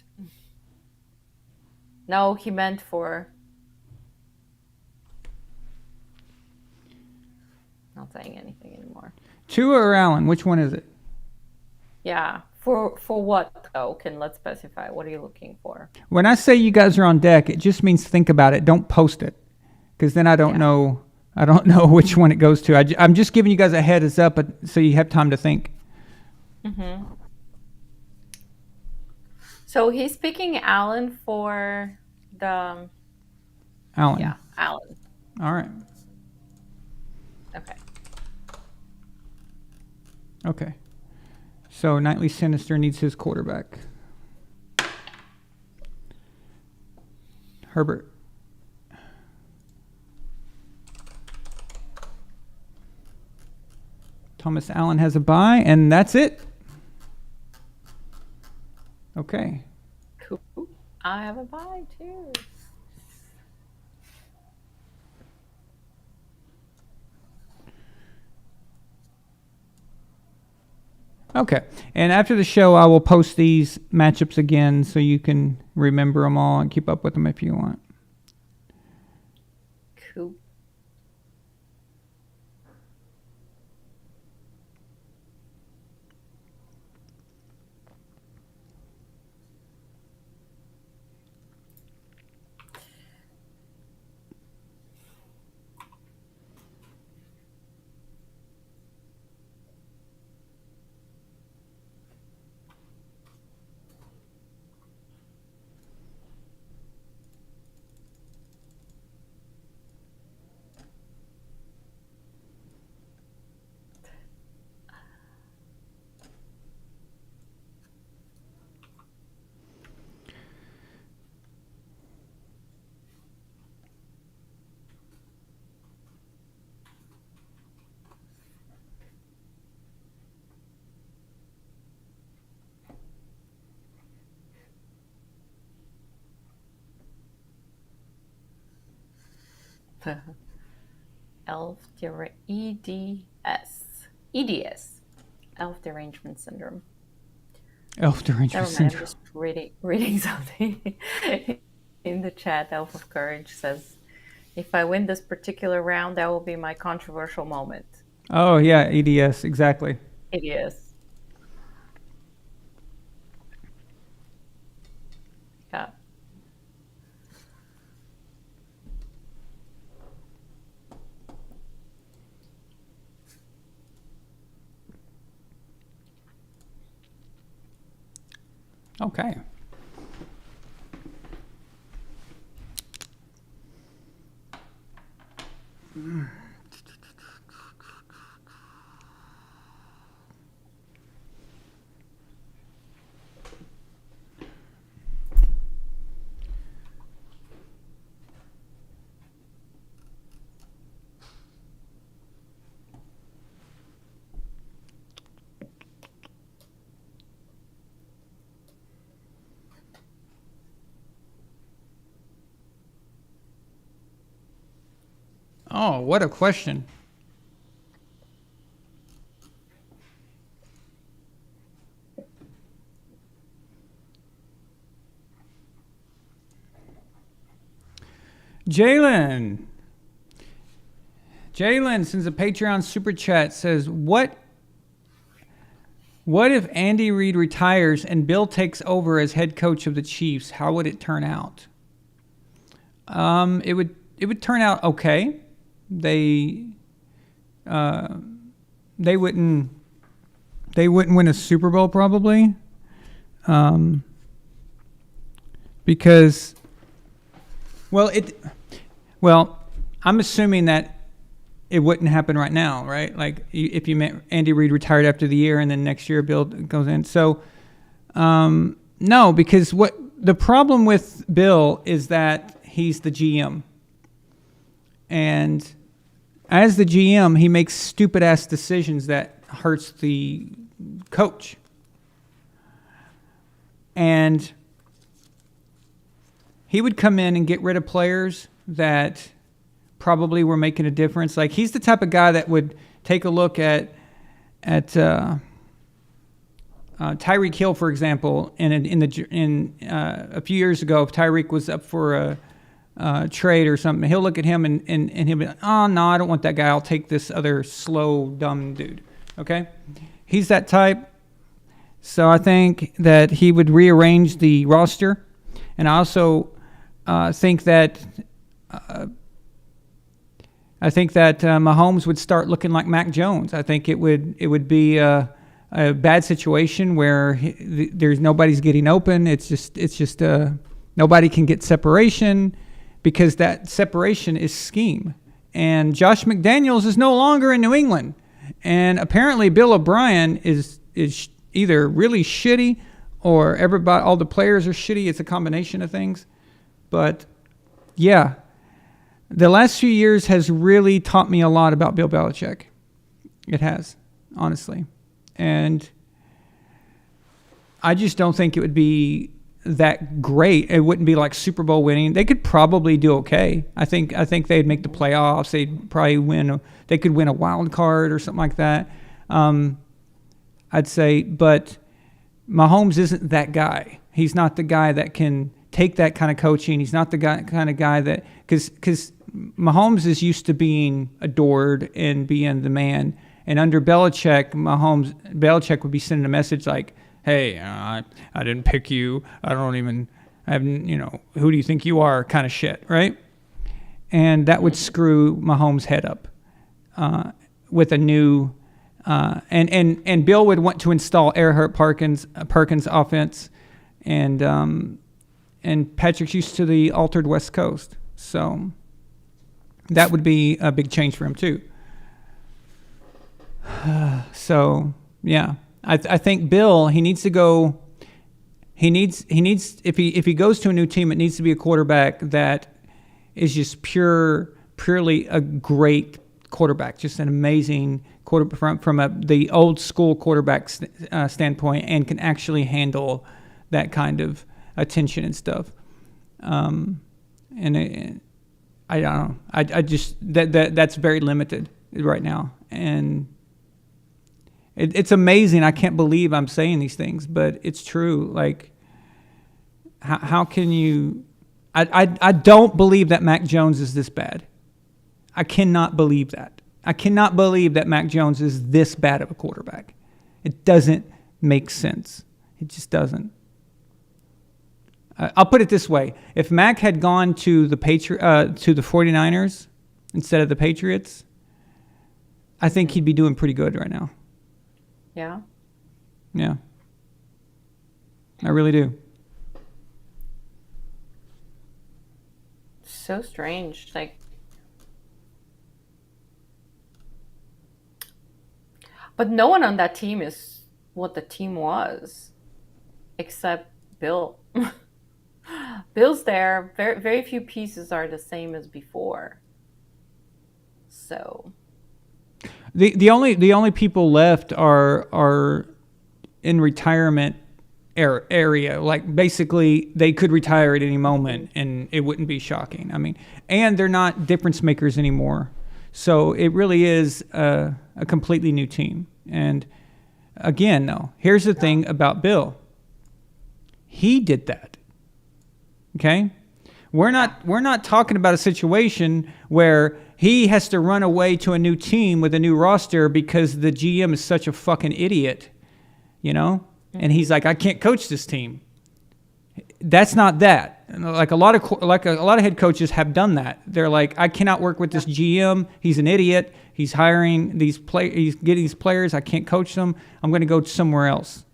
Speaker 6: No, he meant for... Not saying anything anymore.
Speaker 5: Tua or Allen? Which one is it?
Speaker 6: Yeah. For what, though? Let's specify. What are you looking for?
Speaker 5: When I say you guys are on deck, it just means think about it. Don't post it. Because then I don't know. I don't know which one it goes to. I'm just giving you guys a heads up so you have time to think.
Speaker 6: Mm-hmm. So he's picking Allen for the...
Speaker 5: Allen.
Speaker 6: Yeah, Allen.
Speaker 5: All right.
Speaker 6: Okay.
Speaker 5: Okay. So Nightly Sinister needs his quarterback. Herbert. Thomas Allen has a bye, and that's it. Okay.
Speaker 6: Cool. I have a bye, too.
Speaker 5: Okay. And after the show, I will post these matchups again so you can remember them all and keep up with them if you want.
Speaker 6: Who? EDS. Elf derangement syndrome.
Speaker 5: Elf derangement
Speaker 6: Never mind,
Speaker 5: syndrome.
Speaker 6: I'm just reading something in the chat. Elf of Courage says, if I win this particular round, that will be my controversial moment.
Speaker 5: Oh, yeah, EDS, exactly.
Speaker 6: EDS. Yeah.
Speaker 5: Okay. Oh, what a question. Jalen sends a Patreon super chat, says, what if Andy Reid retires and Bill takes over as head coach of the Chiefs? How would it turn out? It would turn out okay. They wouldn't win a Super Bowl probably, because I'm assuming that it wouldn't happen right now, right? Like if you meant Andy Reid retired after the year and then next year Bill goes in. So no, because what the problem with Bill is that he's the GM. And as the GM, he makes stupid-ass decisions that hurts the coach. And he would come in and get rid of players that probably were making a difference. Like, he's the type of guy that would take a look at Tyreek Hill, for example, in a few years ago, if Tyreek was up for a trade or something, he'll look at him and he'll be like, oh, no, I don't want that guy. I'll take this other slow, dumb dude. Okay? He's that type. So I think that he would rearrange the roster. And I also think that Mahomes would start looking like Mac Jones. I think it would be a bad situation where there's nobody's getting open. It's just nobody can get separation, because that separation is scheme. And Josh McDaniels is no longer in New England. And apparently Bill O'Brien is either really shitty or all the players are shitty. It's a combination of things. But yeah, the last few years has really taught me a lot about Bill Belichick. It has, honestly. And I just don't think it would be that great. It wouldn't be like Super Bowl winning. They could probably do okay. I think they'd make the playoffs. They'd probably they could win a wild card or something like that. I'd say, but Mahomes isn't that guy. He's not the guy that can take that kind of coaching. He's not the kind of guy that because Mahomes is used to being adored and being the man. And under Belichick would be sending a message like, "Hey, I didn't pick you. I haven't, who do you think you are?" kind of shit, right? And that would screw Mahomes' head up with a new. And Bill would want to install Earhart Perkins offense, and Patrick's used to the altered West Coast, so that would be a big change for him too. So yeah, I think Bill, he needs to go. He needs if he goes to a new team, it needs to be a quarterback that is just purely a great quarterback, just an amazing quarterback from the old school quarterback standpoint, and can actually handle that kind of attention and stuff. I don't know. I just that's very limited right now, and it's amazing. I can't believe I'm saying these things, but it's true. Like, how can you? I don't believe that Mac Jones is this bad. I cannot believe that. I cannot believe that Mac Jones is this bad of a quarterback. It doesn't make sense. It just doesn't. I'll put it this way. If Mac had gone to the 49ers instead of the Patriots, I think he'd be doing pretty good right now.
Speaker 6: Yeah.
Speaker 5: Yeah. I really do.
Speaker 6: So strange. Like, but no one on that team is what the team was, except Bill. Bill's there. Very, very few pieces are the same as before. So
Speaker 5: the only people left are in retirement area. Like, basically, they could retire at any moment, and it wouldn't be shocking. I mean, and they're not difference makers anymore. So it really is a completely new team. And again, though, here's the thing about Bill. He did that. Okay? We're not talking about a situation where he has to run away to a new team with a new roster because the GM is such a fucking idiot, And he's like, I can't coach this team. That's not that. Like a lot of head coaches have done that. They're like, I cannot work with this GM. He's an idiot. He's hiring these He's getting these players. I can't coach them. I'm going to go somewhere else.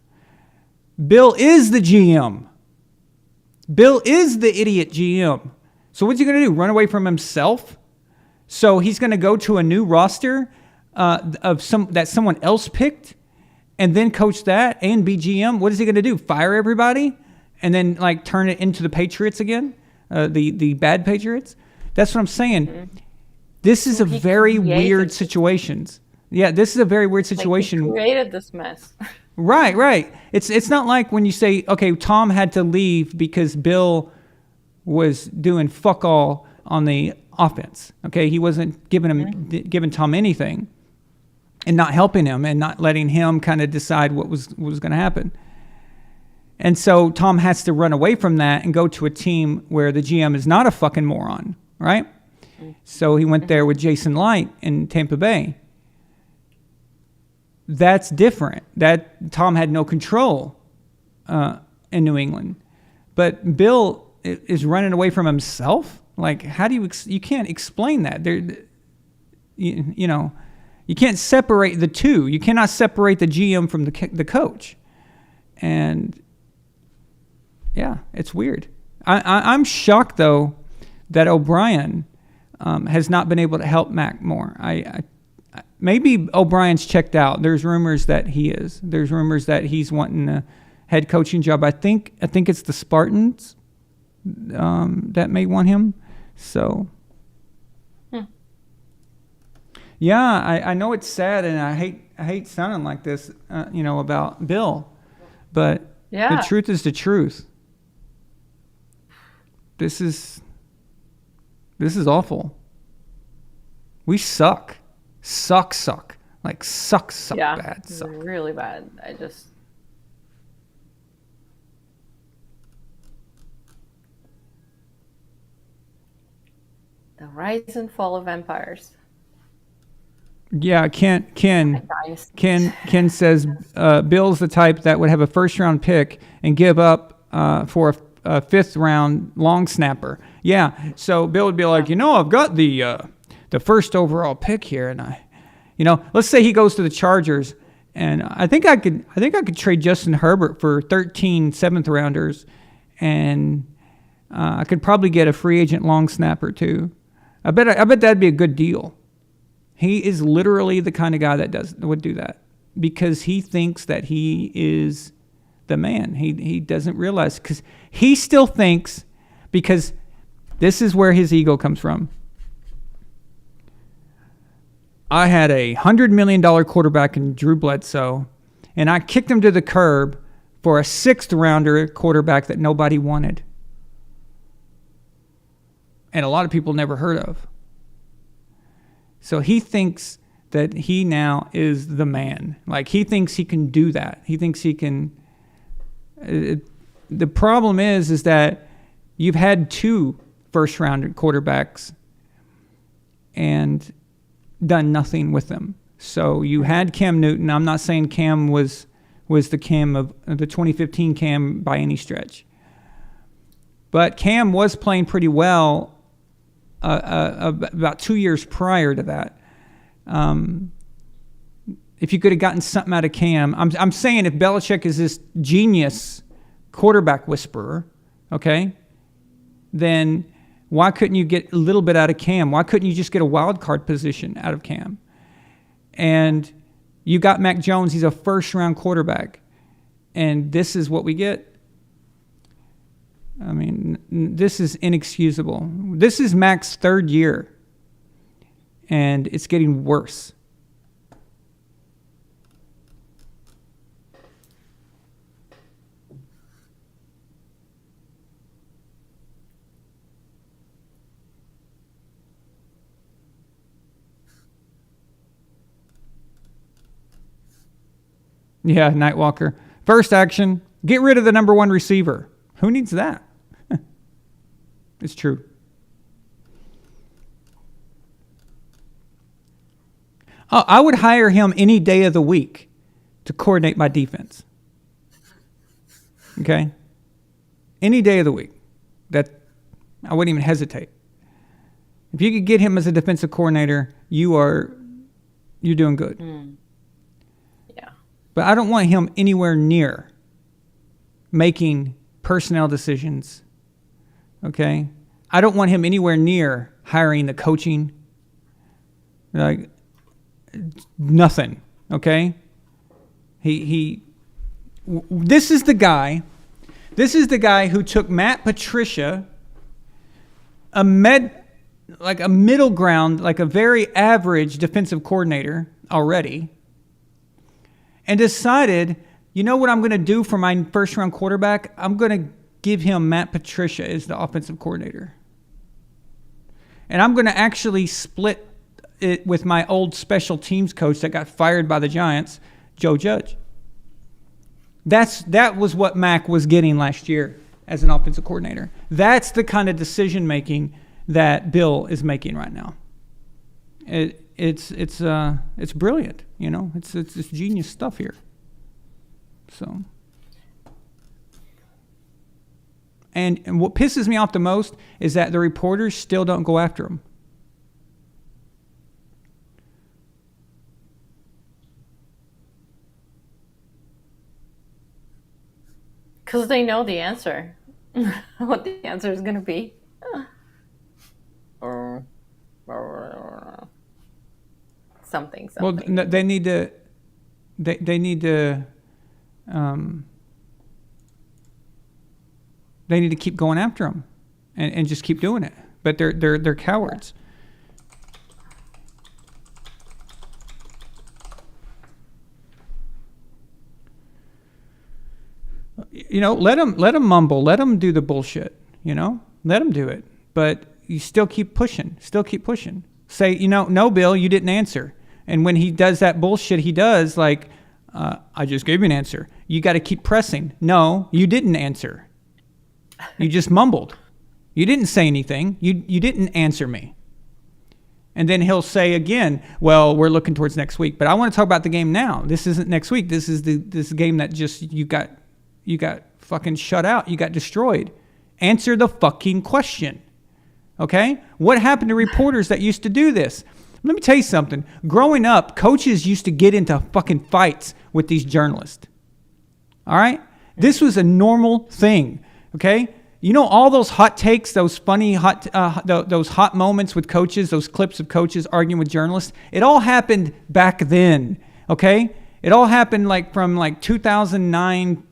Speaker 5: Bill is the GM. Bill is the idiot GM. So what's he going to do? Run away from himself? So he's going to go to a new roster that someone else picked, and then coach that and be GM. What is he going to do? Fire everybody and then turn it into the Patriots again? The bad Patriots? That's what I'm saying. Mm-hmm. This is a very weird situation. Yeah, this is a very weird situation.
Speaker 6: He created this mess.
Speaker 5: Right. It's not like when you say, okay, Tom had to leave because Bill was doing fuck all on the offense. Okay, he wasn't giving Tom anything, and not helping him, and not letting him kind of decide what was going to happen. And so Tom has to run away from that and go to a team where the GM is not a fucking moron, right? So he went there with Jason Light in Tampa Bay. That's different. That Tom had no control in New England. But Bill is running away from himself? Like, how do you can't explain that. You can't separate the two. You cannot separate the GM from the coach. And yeah, it's weird. I'm shocked, though, that O'Brien has not been able to help Mac more. Maybe O'Brien's checked out. There's rumors that he is. There's rumors that he's wanting a head coaching job. I think it's the Spartans that may want him. So, yeah, I know it's sad, and I hate sounding like this, about Bill, but the truth is the truth. This is awful. We suck. Suck. Like, suck bad. Suck.
Speaker 6: Really bad. The rise and fall of empires.
Speaker 5: Yeah, Ken
Speaker 6: Dynasty.
Speaker 5: says Bill's the type that would have a first-round pick and give up for a fifth-round long snapper. Yeah, so Bill would be like, I've got the first overall pick here, and let's say he goes to the Chargers, and I think I could trade Justin Herbert for 13 seventh-rounders, and I could probably get a free agent long snapper too. I bet that'd be a good deal. He is literally the kind of guy that would do that because he thinks that he is the man. He doesn't realize because he still thinks, because this is where his ego comes from. I had a $100 million quarterback in Drew Bledsoe, and I kicked him to the curb for a sixth-rounder quarterback that nobody wanted. And a lot of people never heard of. So he thinks that he now is the man. Like, he thinks he can do that. He thinks he can. The problem is that you've had 2 first-round quarterbacks and done nothing with them. So you had Cam Newton. I'm not saying Cam was the Cam of the 2015 Cam by any stretch. But Cam was playing pretty well about 2 years prior to that. If you could have gotten something out of Cam, I'm saying if Belichick is this genius quarterback whisperer, okay, then why couldn't you get a little bit out of Cam? Why couldn't you just get a wild card position out of Cam? And you got Mac Jones. He's a first-round quarterback. And this is what we get. I mean, this is inexcusable. This is Mac's 3rd year, and it's getting worse. Yeah, Nightwalker. First action, get rid of the number 1 receiver. Who needs that? It's true. Oh, I would hire him any day of the week to coordinate my defense. Okay? Any day of the week. That I wouldn't even hesitate. If you could get him as a defensive coordinator, you're doing good.
Speaker 6: Yeah.
Speaker 5: But I don't want him anywhere near making personnel decisions. Okay? I don't want him anywhere near hiring the coaching. Like, nothing. Okay? This is the guy who took Matt Patricia, a middle ground, like a very average defensive coordinator already, and decided, you know what I'm going to do for my first-round quarterback? I'm going to give him Matt Patricia as the offensive coordinator. And I'm going to actually split it with my old special teams coach that got fired by the Giants, Joe Judge. That was what Mac was getting last year as an offensive coordinator. That's the kind of decision-making that Bill is making right now. It's brilliant, It's genius stuff here. So, and what pisses me off the most is that the reporters still don't go after him.
Speaker 6: Because they know the answer. What the answer is going to be. Something.
Speaker 5: Well, they need to. They need to. They need to keep going after him, and just keep doing it. But they're cowards. Let them mumble, let them do the bullshit. Let them do it. But you still keep pushing. Say, no, Bill, you didn't answer. And when he does that bullshit, he does like, I just gave you an answer. You got to keep pressing. No, you didn't answer. You just mumbled. You didn't say anything. You didn't answer me. And then he'll say again, well, we're looking towards next week. But I want to talk about the game now. This isn't next week. This is this game that just you got fucking shut out. You got destroyed. Answer the fucking question. Okay? What happened to reporters that used to do this? Let me tell you something. Growing up, coaches used to get into fucking fights with these journalists. All right? This was a normal thing. Okay? You know all those hot takes, those funny those hot moments with coaches, those clips of coaches arguing with journalists? It all happened back then. Okay? It all happened from 2009,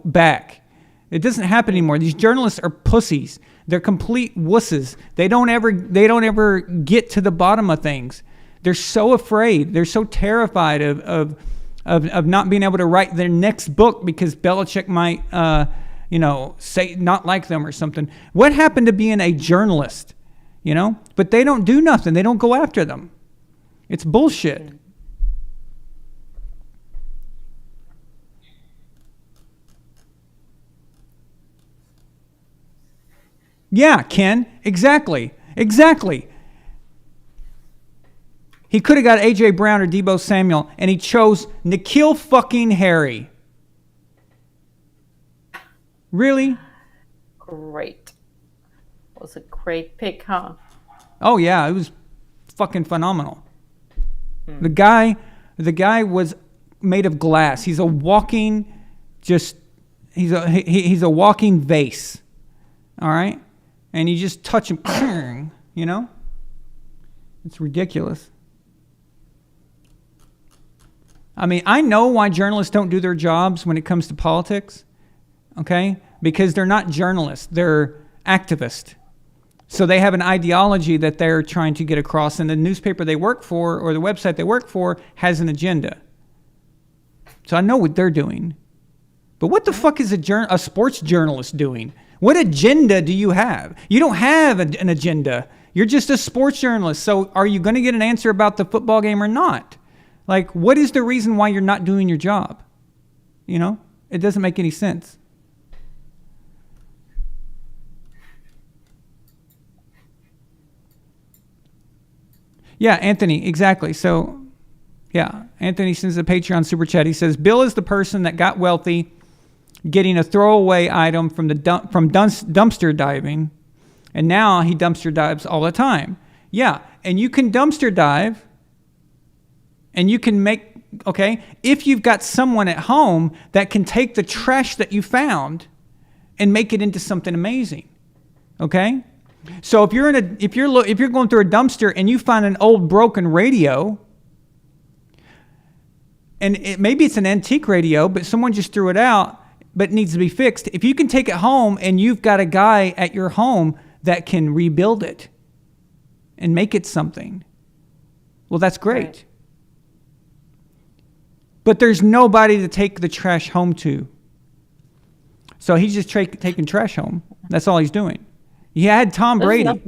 Speaker 5: back. It doesn't happen anymore. These journalists are pussies. They're complete wusses. They don't ever get to the bottom of things. They're so afraid. They're so terrified of not being able to write their next book because Belichick might, say not like them or something. What happened to being a journalist? But they don't do nothing. They don't go after them. It's bullshit. Yeah, Ken, exactly. He could have got A.J. Brown or Deebo Samuel, and he chose N'Keal fucking Harry. Really?
Speaker 6: Great. It was a great pick, huh?
Speaker 5: Oh, yeah, it was fucking phenomenal. The guy was made of glass. He's a walking, he's a walking vase. All right? And you just touch him, It's ridiculous. I mean, I know why journalists don't do their jobs when it comes to politics, okay? Because they're not journalists, they're activists. So they have an ideology that they're trying to get across, and the newspaper they work for or the website they work for has an agenda. So I know what they're doing. But what the fuck is a sports journalist doing? What agenda do you have? You don't have an agenda. You're just a sports journalist. So are you going to get an answer about the football game or not? Like, what is the reason why you're not doing your job? It doesn't make any sense. Yeah, Anthony, exactly. So, yeah, Anthony sends a Patreon super chat. He says, Bill is the person that got wealthy getting a throwaway item from dumpster diving, and now he dumpster dives all the time. Yeah, and you can dumpster dive, and you can make, if you've got someone at home that can take the trash that you found and make it into something amazing. Okay? So if you're going through a dumpster and you find an old broken radio, and maybe it's an antique radio, but someone just threw it out, but it needs to be fixed. If you can take it home and you've got a guy at your home that can rebuild it and make it something, well, that's great. Right. But there's nobody to take the trash home to. So he's just taking trash home. That's all he's doing. You had Tom Brady.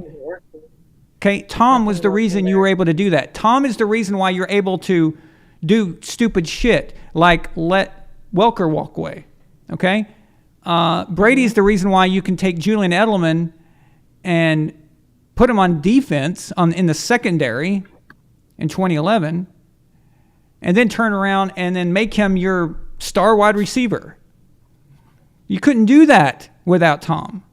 Speaker 5: Okay, Tom was the reason you were able to do that. Tom is the reason why you're able to do stupid shit like let Welker walk away. Okay? Brady's the reason why you can take Julian Edelman and put him on defense in the secondary in 2011 and then turn around and then make him your star wide receiver. You couldn't do that without Tom.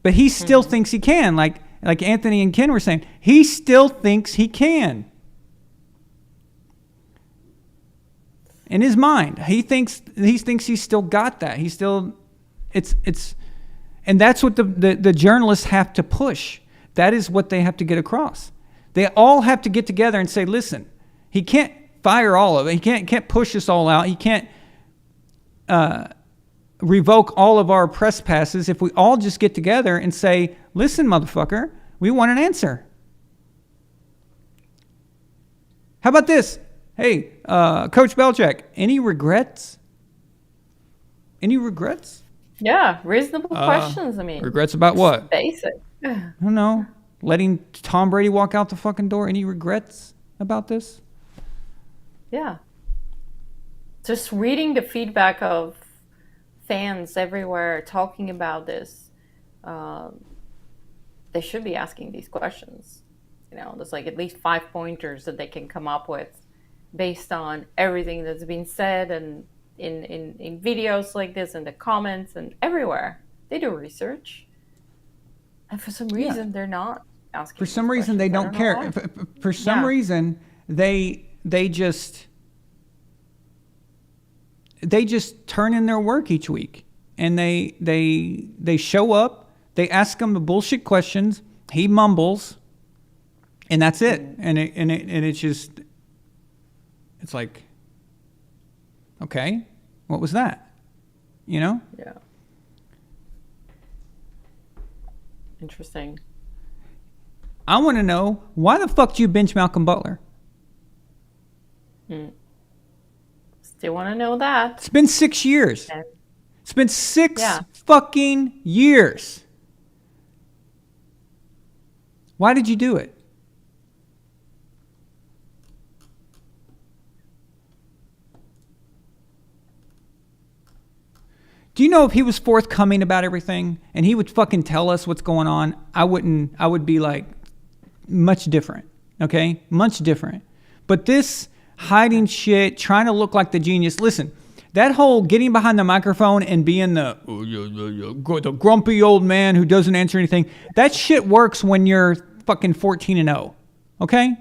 Speaker 5: But he still thinks he can, like Anthony and Ken were saying. He still thinks he can. In his mind, he thinks he's still got that. He still, and that's what the journalists have to push. That is what they have to get across. They all have to get together and say, listen, he can't fire all of it. He can't push us all out. He can't revoke all of our press passes if we all just get together and say, listen, motherfucker, we want an answer. How about this? Hey, Coach Belichick, any regrets? Any regrets?
Speaker 6: Yeah, reasonable questions. I mean,
Speaker 5: regrets about what?
Speaker 6: Basic.
Speaker 5: I don't know. Letting Tom Brady walk out the fucking door. Any regrets about this?
Speaker 6: Yeah. Just reading the feedback of fans everywhere talking about this, they should be asking these questions. there's like at least 5 pointers that they can come up with based on everything that's been said and in videos like this and the comments and everywhere. They do research. And for some reason, they're not asking.
Speaker 5: For some reason, they don't care. For some reason, they just turn in their work each week, and they show up. They ask him the bullshit questions. He mumbles, and that's it. And it's just, it's like, okay, what was that?
Speaker 6: Yeah. Interesting.
Speaker 5: I want to know, why the fuck do you bench Malcolm Butler?
Speaker 6: Still want to know that.
Speaker 5: It's been 6 years.
Speaker 6: Okay.
Speaker 5: It's been six fucking years. Why did you do it? Do you know if he was forthcoming about everything and he would fucking tell us what's going on, I would be like, much different. Okay? Much different. But this hiding shit, trying to look like the genius. Listen, that whole getting behind the microphone and being the grumpy old man who doesn't answer anything, that shit works when you're fucking 14-0. Okay?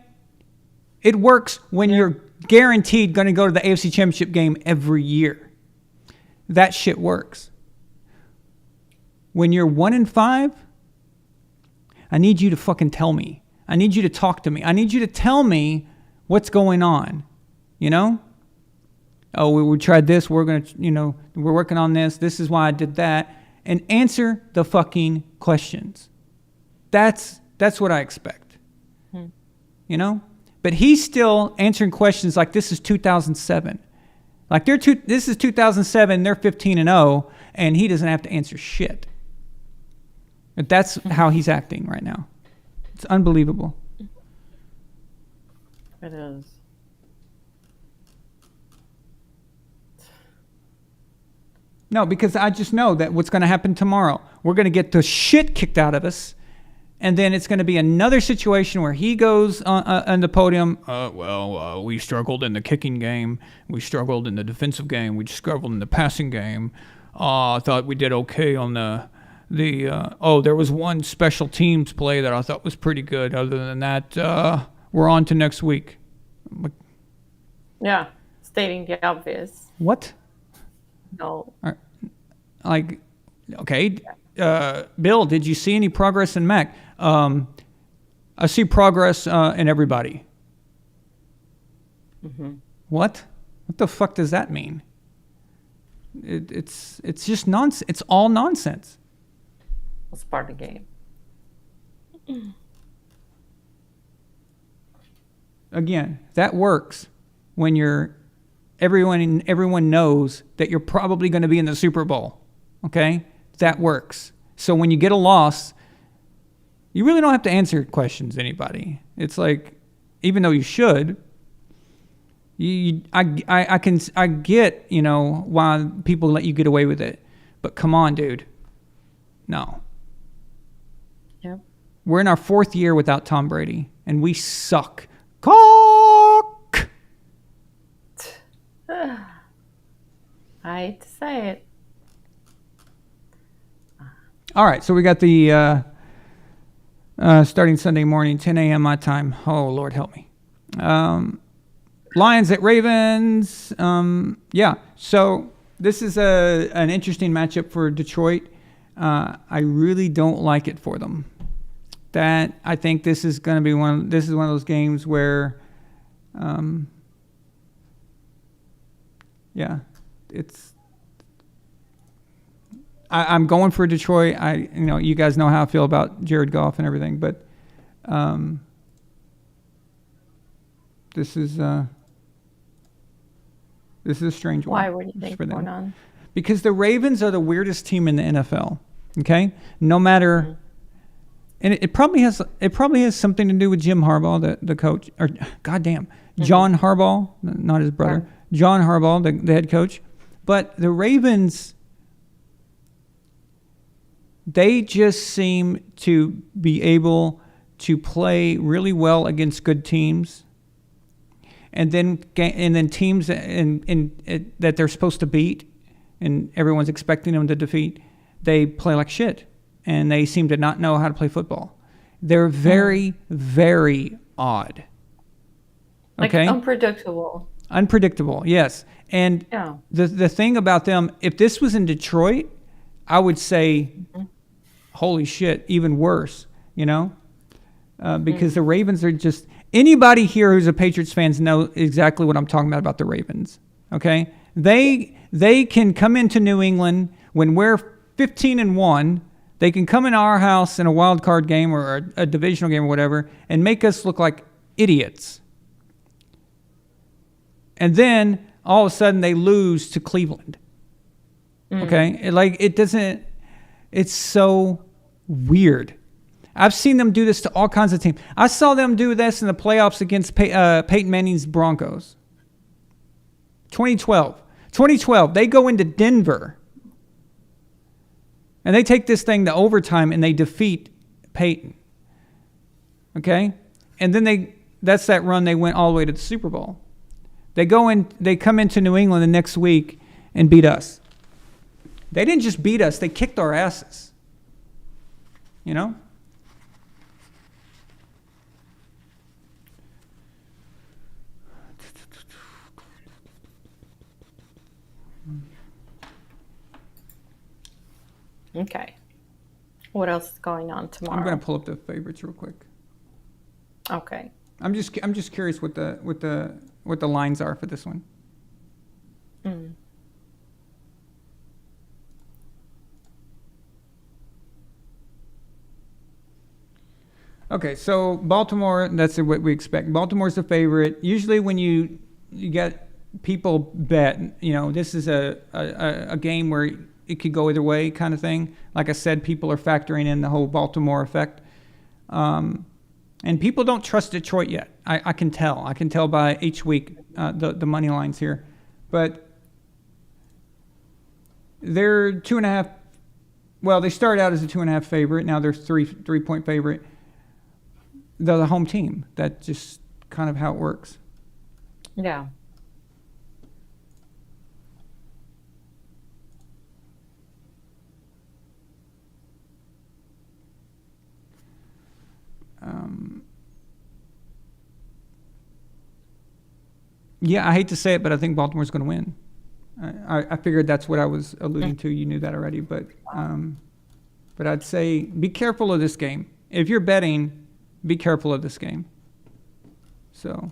Speaker 5: It works when you're guaranteed going to go to the AFC Championship game every year. That shit works. When you're 1-5, I need you to fucking tell me. I need you to talk to me. I need you to tell me what's going on. You know? Oh, we tried this. We're going to, we're working on this. This is why I did that. And answer the fucking questions. That's what I expect. You know? But he's still answering questions like this is 2007. Like this is 2007, they're 15-0, and he doesn't have to answer shit. But that's how he's acting right now. It's unbelievable.
Speaker 6: It is.
Speaker 5: No, because I just know that what's going to happen tomorrow, we're going to get the shit kicked out of us, and then it's going to be another situation where he goes on the podium. We struggled in the kicking game. We struggled in the defensive game. We struggled in the passing game. I thought we did okay on there was one special teams play that I thought was pretty good. Other than that, we're on to next week.
Speaker 6: Yeah, stating the obvious.
Speaker 5: What?
Speaker 6: No.
Speaker 5: Like, okay. Bill, did you see any progress in Mac? I see progress in everybody. What? What the fuck does that mean? It's just nonsense. It's all nonsense.
Speaker 6: It's part of the game.
Speaker 5: Again, that works when everyone knows that you're probably going to be in the Super Bowl. Okay? That works. So when you get a loss, you really don't have to answer questions to anybody. It's like, even though you should, I get, why people let you get away with it. But come on, dude. No.
Speaker 6: Yep.
Speaker 5: We're in our 4th year without Tom Brady, and we suck. Cock!
Speaker 6: I hate to say it.
Speaker 5: All right, so we got the starting Sunday morning, 10 a.m. my time. Oh, Lord, help me. Lions at Ravens. So this is an interesting matchup for Detroit. I really don't like it for them. I think this is going to be one of those games where, I'm going for Detroit. You guys know how I feel about Jared Goff and everything, but this is a strange one.
Speaker 6: Why? What do you think going on?
Speaker 5: Because the Ravens are the weirdest team in the NFL. Okay, no matter, and it probably has something to do with Jim Harbaugh, the coach, or goddamn, John Harbaugh, not his brother, John Harbaugh, the head coach. But the Ravens, they just seem to be able to play really well against good teams, and then teams that they're supposed to beat and everyone's expecting them to defeat, they play like shit, and they seem to not know how to play football. They're very, very odd. Okay?
Speaker 6: Like unpredictable.
Speaker 5: Unpredictable, yes. And the thing about them, if this was in Detroit, I would say, holy shit, even worse, because the Ravens are just, anybody here who's a Patriots fan knows exactly what I'm talking about the Ravens, okay? They can come into New England when we're 15-1. They can come in our house in a wild card game or a divisional game or whatever and make us look like idiots. And then all of a sudden they lose to Cleveland. Okay? It's so weird. I've seen them do this to all kinds of teams. I saw them do this in the playoffs against Peyton Manning's Broncos. 2012, they go into Denver. And they take this thing to overtime and they defeat Peyton. Okay? And then that's that run they went all the way to the Super Bowl. They come into New England the next week and beat us. They didn't just beat us, they kicked our asses.
Speaker 6: Okay. What else is going on tomorrow?
Speaker 5: I'm going to pull up the favorites real quick.
Speaker 6: Okay.
Speaker 5: I'm just curious what the lines are for this one. Okay, so Baltimore, that's what we expect. Baltimore's the favorite. Usually when you get people bet, this is a game where it could go either way kind of thing. Like I said, people are factoring in the whole Baltimore effect. And people don't trust Detroit yet. I can tell. I can tell by each week the money lines here. But they're 2.5. Well, they started out as a 2.5 favorite. Now they're 3-point favorite. They're the home team. That's just kind of how it works.
Speaker 6: Yeah.
Speaker 5: Yeah, I hate to say it, but I think Baltimore's going to win. I figured that's what I was alluding to. You knew that already, but I'd say be careful of this game. If you're betting, be careful of this game. So.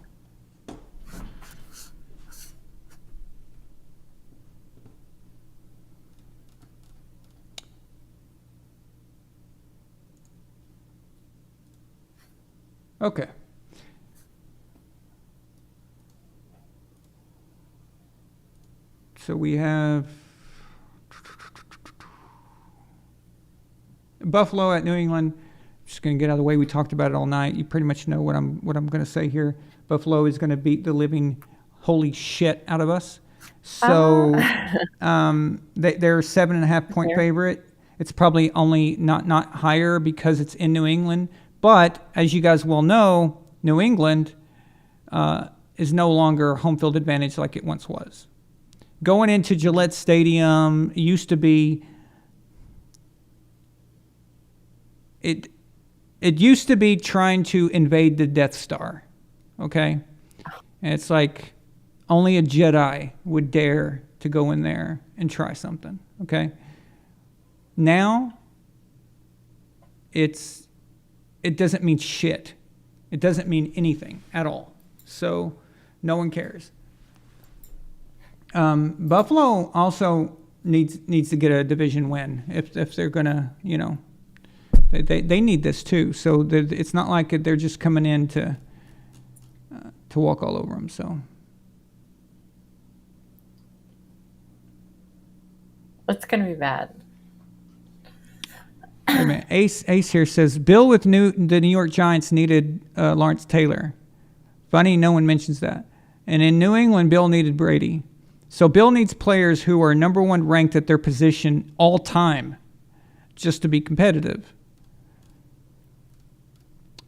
Speaker 5: Okay. So we have Buffalo at New England. Just going to get out of the way. We talked about it all night. You pretty much know what I'm going to say here. Buffalo is going to beat the living holy shit out of us. So they're 7.5-point favorite. It's probably only not higher because it's in New England. But as you guys well know, New England is no longer home field advantage like it once was. Going into Gillette Stadium used to be it used to be trying to invade the Death Star. Okay? And it's like only a Jedi would dare to go in there and try something. Okay? Now it doesn't mean shit. It doesn't mean anything at all. So no one cares. Buffalo also needs to get a division win if they're gonna, they need this too. So it's not like they're just coming in to walk all over them. So
Speaker 6: it's gonna be bad.
Speaker 5: Wait a minute. Ace here says Bill with the New York Giants needed Lawrence Taylor. Funny, no one mentions that. And in New England, Bill needed Brady. So Bill needs players who are number one ranked at their position all time just to be competitive.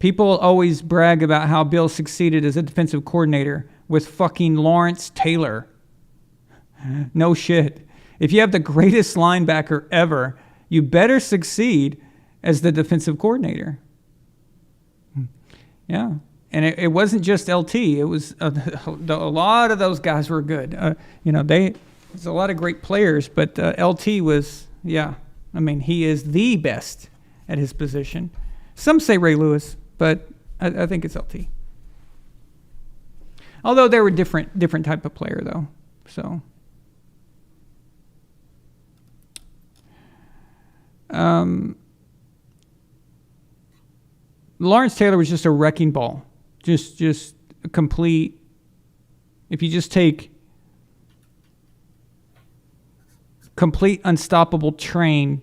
Speaker 5: People always brag about how Bill succeeded as a defensive coordinator with fucking Lawrence Taylor. No shit. If you have the greatest linebacker ever, you better succeed as the defensive coordinator. Yeah. And it wasn't just LT. It was a lot of those guys were good. There's a lot of great players, but LT was, yeah. I mean, he is the best at his position. Some say Ray Lewis, but I think it's LT. Although they were different type of player, though. So, Lawrence Taylor was just a wrecking ball. Just a complete. If you just take complete unstoppable train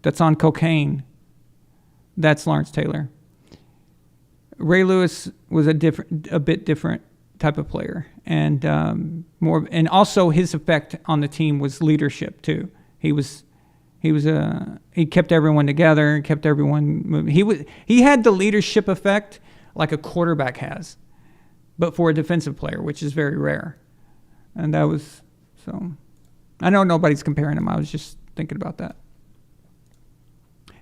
Speaker 5: that's on cocaine, that's Lawrence Taylor. Ray Lewis was a bit different type of player, and and also his effect on the team was leadership too. He kept everyone together, kept everyone moving. He had the leadership effect like a quarterback has, but for a defensive player, which is very rare. And that was so. I know nobody's comparing him. I was just thinking about that.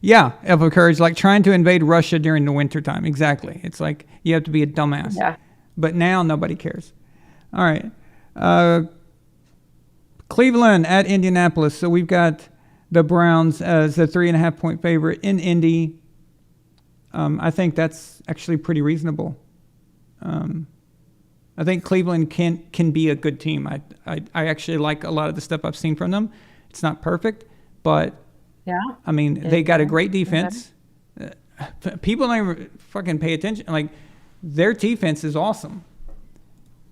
Speaker 5: Yeah, Elf of Courage, like trying to invade Russia during the wintertime. Exactly. It's like you have to be a dumbass.
Speaker 6: Yeah.
Speaker 5: But now nobody cares. All right. Cleveland at Indianapolis. So we've got the Browns as a 3.5-point favorite in Indy. I think that's actually pretty reasonable. I think Cleveland can be a good team. I actually like a lot of the stuff I've seen from them. It's not perfect, but
Speaker 6: yeah.
Speaker 5: I mean, they got a great defense. People don't even fucking pay attention. Like, their defense is awesome.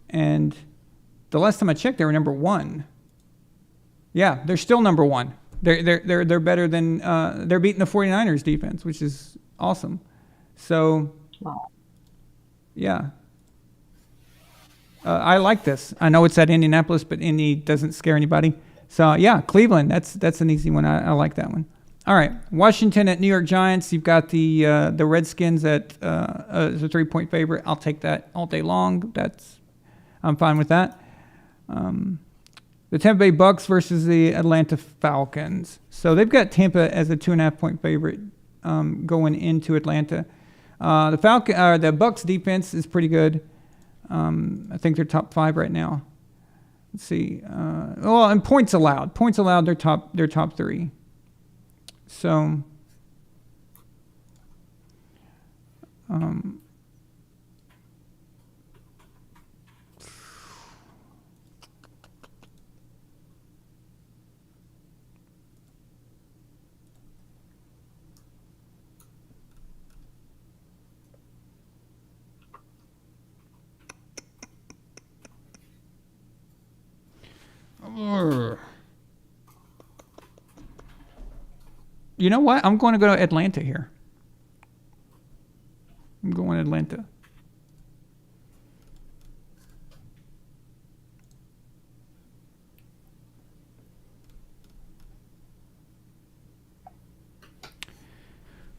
Speaker 5: And the last time I checked, they were number 1. Yeah, they're still number 1. They're better than they're beating the 49ers defense, which is awesome. So, yeah. I like this. I know it's at Indianapolis, but Indy doesn't scare anybody. So, yeah, Cleveland, that's an easy one. I like that one. All right, Washington at New York Giants. You've got the Redskins at as a 3-point favorite. I'll take that all day long. I'm fine with that. The Tampa Bay Bucks versus the Atlanta Falcons. So they've got Tampa as a 2.5-point favorite going into Atlanta. The Bucks defense is pretty good. I think they're top 5 right now. Let's see. And points allowed. Points allowed. They're top 3. So, you know what? I'm going to go to Atlanta here. I'm going to Atlanta.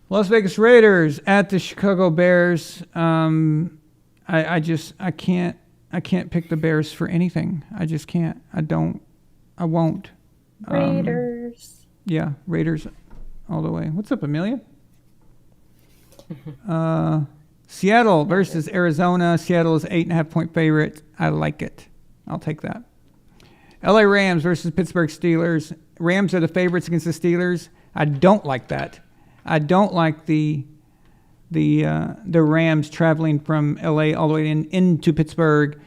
Speaker 5: Las Vegas Raiders at the Chicago Bears. I can't pick the Bears for anything. I just can't. I won't.
Speaker 6: Raiders.
Speaker 5: Yeah, Raiders all the way. What's up, Amelia? Seattle versus Arizona. Seattle is 8.5-point favorite. I like it. I'll take that. LA Rams versus Pittsburgh Steelers. Rams are the favorites against the Steelers. I don't like that. I don't like the Rams traveling from LA all the way into Pittsburgh.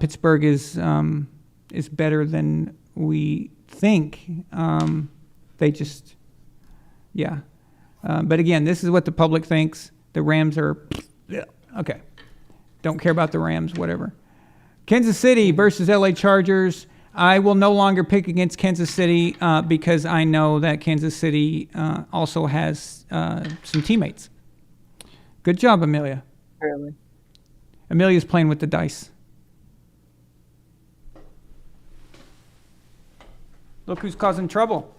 Speaker 5: Pittsburgh is better than we think. They just, yeah. But again, this is what the public thinks. The Rams are, okay. Don't care about the Rams, whatever. Kansas City versus LA Chargers. I will no longer pick against Kansas City because I know that Kansas City also has some teammates. Good job, Amelia.
Speaker 6: Really?
Speaker 5: Amelia's playing with the dice. Look who's causing trouble.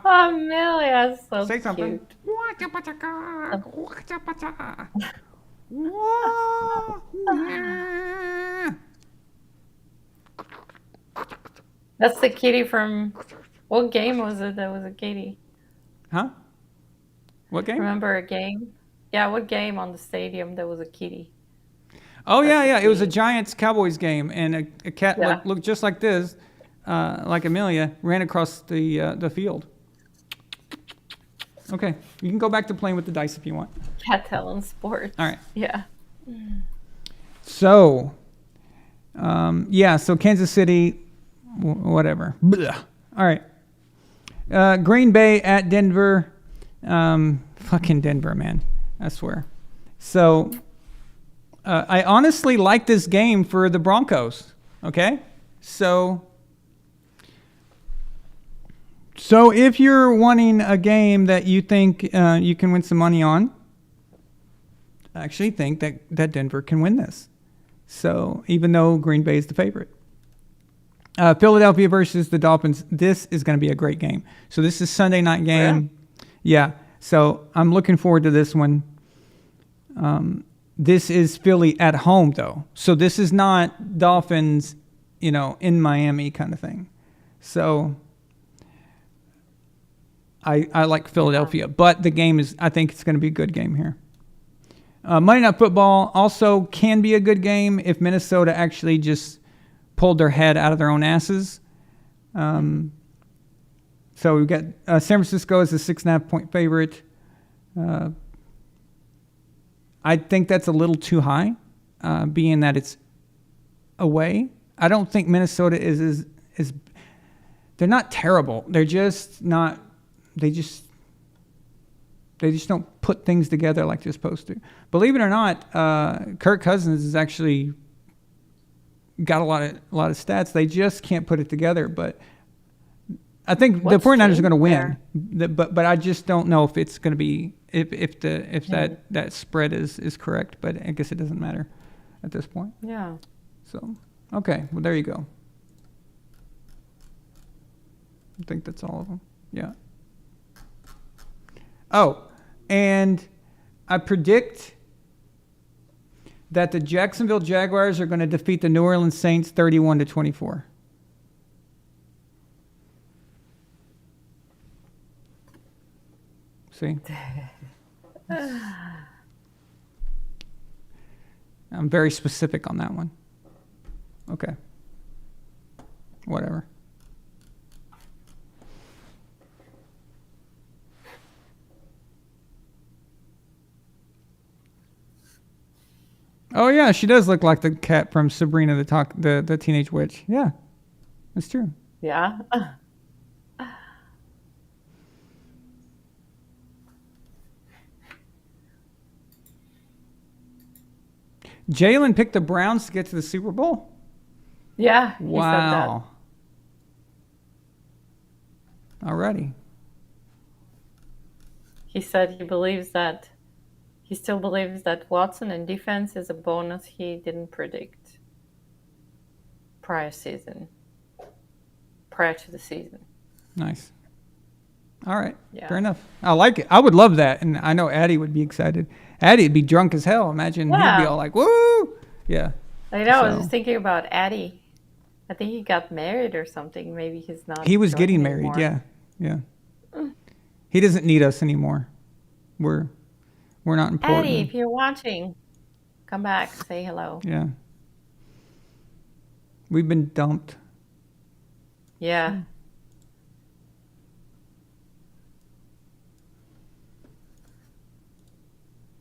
Speaker 6: Amelia is so
Speaker 5: Say something.
Speaker 6: cute. That's the kitty from... What game was it that was a kitty?
Speaker 5: Huh? What game?
Speaker 6: Remember a game? Yeah, what game on the stadium that was a kitty?
Speaker 5: Oh, yeah, yeah. It was a
Speaker 6: game.
Speaker 5: Giants-Cowboys game, and a cat
Speaker 6: Yeah.
Speaker 5: looked just like this, like Amelia, ran across the field. Okay, you can go back to playing with the dice if you want.
Speaker 6: Æron Sports.
Speaker 5: All right.
Speaker 6: Yeah.
Speaker 5: So, so Kansas City, whatever. Blah. All right. Green Bay at Denver. Fucking Denver, man. I swear. So, I honestly like this game for the Broncos. Okay? So if you're wanting a game that you think you can win some money on, I actually think that Denver can win this. So even though Green Bay is the favorite. Philadelphia versus the Dolphins. This is going to be a great game. So this is Sunday night game. Yeah. So I'm looking forward to this one. This is Philly at home, though. So this is not Dolphins, in Miami kind of thing. So I like Philadelphia. But the game I think it's going to be a good game here. Monday Night Football also can be a good game if Minnesota actually just pulled their head out of their own asses. So we've got San Francisco as a 6.5-point favorite. I think that's a little too high, being that it's away. I don't think Minnesota is they're not terrible. They're just not. They just don't put things together like they're supposed to. Believe it or not, Kirk Cousins has actually got a lot of stats. They just can't put it together. But I think the 49ers are going to win. But I just don't know if it's going to be if that spread is correct. But I guess it doesn't matter at this point.
Speaker 6: Yeah.
Speaker 5: So okay, well there you go. I think that's all of them. Yeah. Oh, and I predict that the Jacksonville Jaguars are going to defeat the New Orleans Saints 31-24. See? I'm very specific on that one. Okay. Whatever. Oh yeah, she does look like the cat from Sabrina the Teenage Witch. Yeah, that's true.
Speaker 6: Yeah.
Speaker 5: Jalen picked the Browns to get to the Super Bowl?
Speaker 6: Yeah. He
Speaker 5: Wow. Alrighty.
Speaker 6: He said he still believes that Watson in defense is a bonus he didn't predict prior to the season.
Speaker 5: Nice. All right.
Speaker 6: Yeah.
Speaker 5: Fair enough. I like it. I would love that. And I know Addie would be excited. Addie'd be drunk as hell. Imagine he'd be all like, woo! Yeah.
Speaker 6: I know. I was just thinking about Addie. I think he got married or something. Maybe he's not.
Speaker 5: He was
Speaker 6: drunk
Speaker 5: getting married.
Speaker 6: anymore.
Speaker 5: Yeah. He doesn't need us anymore. We're not important.
Speaker 6: Addie, if you're watching, come back. Say hello.
Speaker 5: Yeah. We've been dumped.
Speaker 6: Yeah.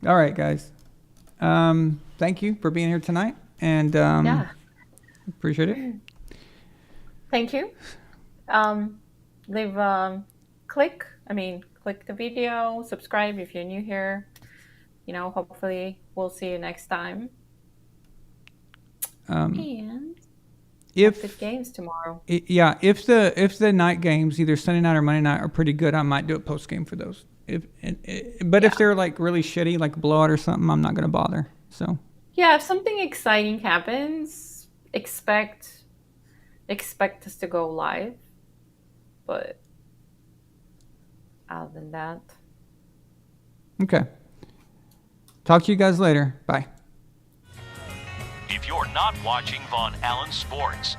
Speaker 5: All right, guys. Thank you for being here tonight. And appreciate it.
Speaker 6: Thank you. Click the video, subscribe if you're new here. Hopefully we'll see you next time. And good games tomorrow.
Speaker 5: If the night games, either Sunday night or Monday night, are pretty good, I might do a post game for those. If they're like really shitty, like a blowout or something, I'm not gonna bother. So
Speaker 6: yeah, if something exciting happens, expect expect us to go live. But other than that,
Speaker 5: Okay. Talk to you guys later. Bye.
Speaker 3: If you're not watching VonAllen Sports,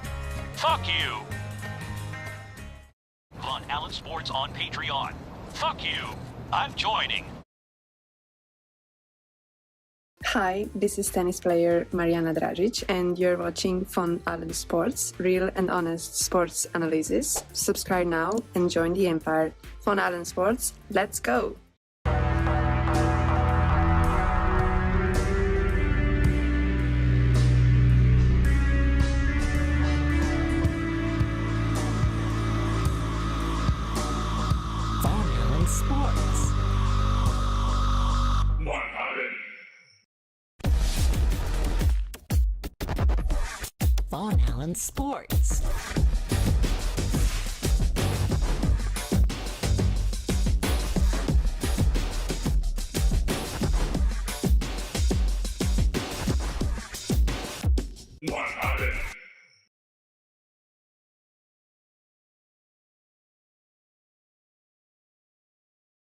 Speaker 3: fuck you. VonAllen Sports on Patreon. Fuck you. I'm joining.
Speaker 7: Hi, this is tennis player Mariana Dragic, and you're watching VonAllen Sports, real and honest sports analysis. Subscribe now and join the empire. VonAllen Sports, let's go!
Speaker 2: VonAllen Sports. VonAllen Sports.
Speaker 1: VonAllen.